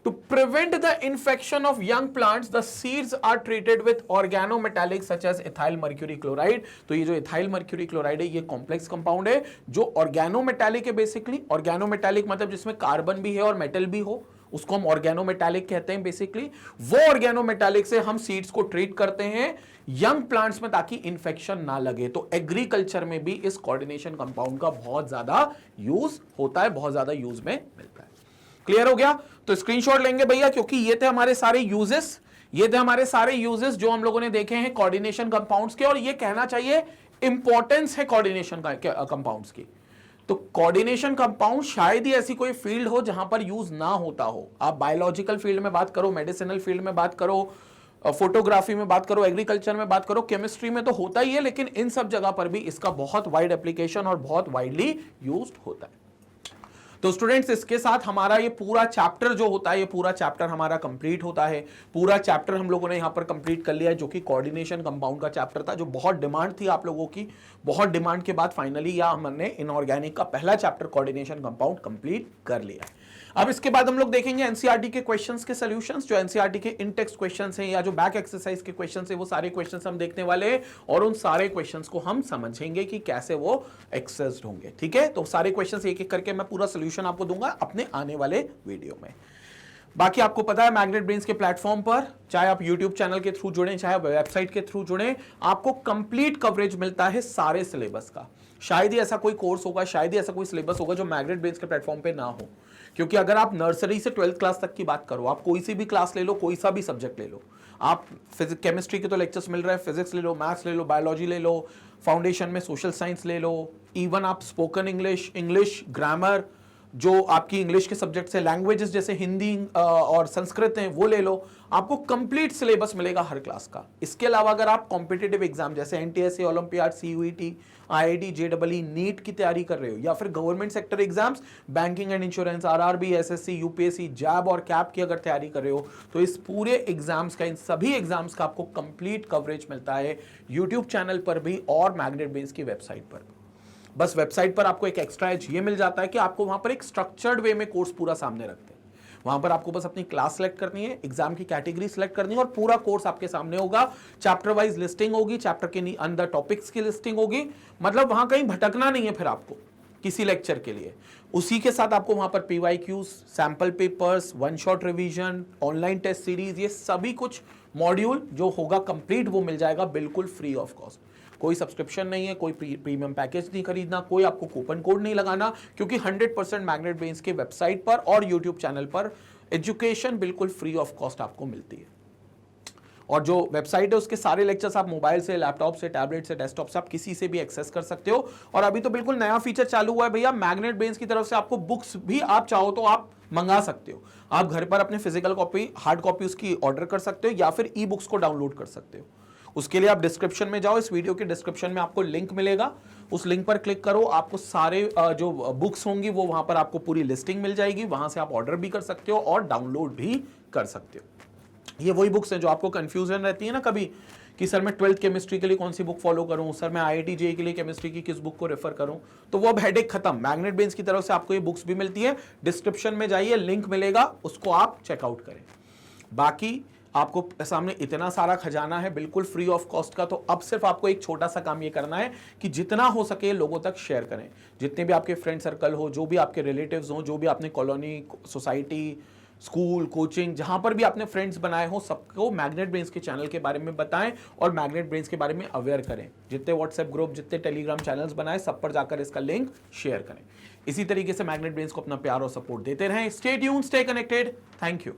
To prevent the infection of young plants, the seeds are treated with organometallics such as ethyl mercury chloride. तो ये जो ethyl mercury chloride है ये कॉम्प्लेक्स कंपाउंड है जो ऑर्गेनोमेटालिक है। बेसिकली ऑर्गेनोमेटालिक मतलब जिसमें कार्बन भी है और मेटल भी हो, उसको हम ऑर्गेनोमेटालिक कहते हैं। बेसिकली वो ऑर्गेनोमेटालिक से हम सीड्स को ट्रीट करते हैं यंग प्लांट्स में ताकि इंफेक्शन ना लगे। तो एग्रीकल्चर में भी इस कोऑर्डिनेशन कंपाउंड का बहुत ज्यादा यूज होता है, बहुत ज्यादा यूज में मिलता है। क्लियर हो गया? तो स्क्रीनशॉट लेंगे भैया, क्योंकि ये थे हमारे सारे यूजेस, जो हम लोगों ने देखे हैं कोऑर्डिनेशन कंपाउंड्स के, और ये कहना चाहिए इंपॉर्टेंस है कोऑर्डिनेशन कंपाउंड्स की। तो कोऑर्डिनेशन कंपाउंड शायद ही ऐसी कोई फील्ड हो जहां पर यूज ना होता हो। आप बायोलॉजिकल फील्ड में बात करो, मेडिसिनल फील्ड में बात करो, फोटोग्राफी में बात करो, एग्रीकल्चर में बात करो, केमिस्ट्री में तो होता ही है, लेकिन इन सब जगह पर भी इसका बहुत वाइड एप्लीकेशन और बहुत वाइडली यूज्ड होता है। तो स्टूडेंट्स, इसके साथ हमारा ये पूरा चैप्टर जो होता है, ये पूरा चैप्टर हमारा कंप्लीट होता है। पूरा चैप्टर हम लोगों ने यहाँ पर कंप्लीट कर लिया है, जो कि कोऑर्डिनेशन कंपाउंड का चैप्टर था, जो बहुत डिमांड थी आप लोगों की। बहुत डिमांड के बाद फाइनली या हमने इनऑर्गेनिक का पहला चैप्टर कोऑर्डिनेशन कंपाउंड कंप्लीट कर लिया है। अब इसके बाद हम लोग देखेंगे एनसीईआरटी के क्वेश्चंस के सॉल्यूशंस, जो एनसीईआरटी के इन टेक्स्ट क्वेश्चंस हैं या जो बैक एक्सरसाइज के क्वेश्चंस हैं, वो सारे क्वेश्चंस हम देखने वाले हैं और उन सारे क्वेश्चंस को हम समझेंगे कि कैसे वो एक्सेस्ड होंगे। ठीक है, तो सारे क्वेश्चंस एक एक करके मैं पूरा सॉल्यूशन आपको दूंगा अपने आने वाले वीडियो में। बाकी आपको पता है मैग्नेट ब्रेन्स के प्लेटफॉर्म पर, चाहे आप यूट्यूब चैनल के थ्रू जुड़े, चाहे वेबसाइट के थ्रू जुड़े, आपको कंप्लीट कवरेज मिलता है सारे सिलेबस का। शायद ही ऐसा कोई कोर्स होगा, शायद ही ऐसा कोई सिलेबस होगा जो मैग्नेट ब्रेन्स के प्लेटफॉर्म पे ना हो। क्योंकि अगर आप नर्सरी से 12th क्लास तक की बात करो, आप कोई सी भी क्लास ले लो, कोई सा भी सब्जेक्ट ले लो, आप फिजिक्स केमिस्ट्री के तो लेक्चर्स मिल रहे हैं, फिजिक्स ले लो, मैथ्स ले लो, बायोलॉजी ले लो, फाउंडेशन में सोशल साइंस ले लो, इवन आप स्पोकन इंग्लिश, ग्रामर, जो आपकी इंग्लिश के सब्जेक्ट्स है, लैंग्वेजेस जैसे हिंदी और संस्कृत हैं, वो ले लो, आपको कंप्लीट सिलेबस मिलेगा हर क्लास का। इसके अलावा अगर आप कॉम्पिटिटिव एग्जाम जैसे NTSE, olympiad, CUET, IIT, JEE, NEET की तैयारी कर रहे हो, या फिर government sector exams, banking and insurance, RRB, SSC, UPSC, JAIIB और कैप की अगर तैयारी कर रहे हो, तो इस पूरे एग्जाम्स का, इन सभी एग्जाम्स का आपको कंप्लीट कवरेज मिलता है यूट्यूब चैनल पर भी और मैग्नेट ब्रेन्स की वेबसाइट पर भी। बस वेबसाइट पर आपको एक एक्स्ट्रा एज ये मिल जाता है कि आपको वहां पर एक स्ट्रक्चर्ड वे में कोर्स पूरा सामने रखते हैं। वहां पर आपको बस अपनी क्लास सेलेक्ट करनी है, एग्जाम की कैटेगरी सेलेक्ट करनी है और पूरा कोर्स आपके सामने होगा। चैप्टर वाइज लिस्टिंग होगी, चैप्टर के अंदर टॉपिक्स की लिस्टिंग होगी, मतलब वहां कहीं भटकना नहीं है फिर आपको किसी लेक्चर के लिए। उसी के साथ आपको वहां पर PYQs, sample papers, one shot revision, online test series, ये सभी कुछ मॉड्यूल जो होगा कंप्लीट वो मिल जाएगा बिल्कुल फ्री ऑफ कॉस्ट। कोई सब्सक्रिप्शन नहीं है, कोई प्रीमियम पैकेज नहीं खरीदना, कोई आपको कूपन कोड नहीं लगाना, क्योंकि 100% मैग्नेट ब्रेन्स के वेबसाइट पर और यूट्यूब चैनल पर एजुकेशन बिल्कुल फ्री ऑफ कॉस्ट आपको मिलती है। और जो वेबसाइट है उसके सारे लेक्चर्स आप मोबाइल से, लैपटॉप से, टैबलेट से, डेस्कटॉप से, आप किसी से भी एक्सेस कर सकते हो। और अभी तो बिल्कुल नया फीचर चालू हुआ है भैया, मैग्नेट ब्रेन्स की तरफ से आपको बुक्स भी आप चाहो तो आप मंगा सकते हो। आप घर पर अपने फिजिकल कॉपी, हार्ड कॉपी उसकी ऑर्डर कर सकते हो या फिर ई बुक्स को डाउनलोड कर सकते हो। उसके लिए आप डिस्क्रिप्शन में जाओ, इस वीडियो के डिस्क्रिप्शन में आपको लिंक मिलेगा, उस लिंक पर क्लिक करो, आपको सारे जो बुक्स होंगी वो वहां पर आपको पूरी लिस्टिंग मिल जाएगी, वहां से आप ऑर्डर भी कर सकते हो और डाउनलोड भी कर सकते हो। ये वही बुक्स हैं जो आपको कंफ्यूजन रहती है ना कभी कि सर मैं 12th केमिस्ट्री के लिए कौन सी बुक फॉलो करूं, सर मैं आईआईटी जेईई के लिए केमिस्ट्री की किस बुक को रेफर करूं, तो वो अब हेडेक खत्म। मैग्नेट ब्रेन्स की तरफ से आपको ये बुक्स भी मिलती है, डिस्क्रिप्शन में जाइए, लिंक मिलेगा, उसको आप चेकआउट करें। बाकी आपको सामने इतना सारा खजाना है बिल्कुल फ्री ऑफ कॉस्ट का, तो अब सिर्फ आपको एक छोटा सा काम ये करना है कि जितना हो सके लोगों तक शेयर करें। जितने भी आपके फ्रेंड सर्कल हो, जो भी आपके रिलेटिव्स हो, जो भी आपने कॉलोनी, सोसाइटी, स्कूल, कोचिंग, जहां पर भी आपने फ्रेंड्स बनाए हो, सबको मैग्नेट ब्रेन्स के चैनल के बारे में बताएं और मैग्नेट ब्रेन्स के बारे में अवेयर करें। जितने व्हाट्सएप ग्रुप, जितने टेलीग्राम चैनल्स बनाए, सब पर जाकर इसका लिंक शेयर करें। इसी तरीके से मैग्नेट ब्रेन्स को अपना प्यार और सपोर्ट देते रहें। Stay tuned, stay connected. Thank you.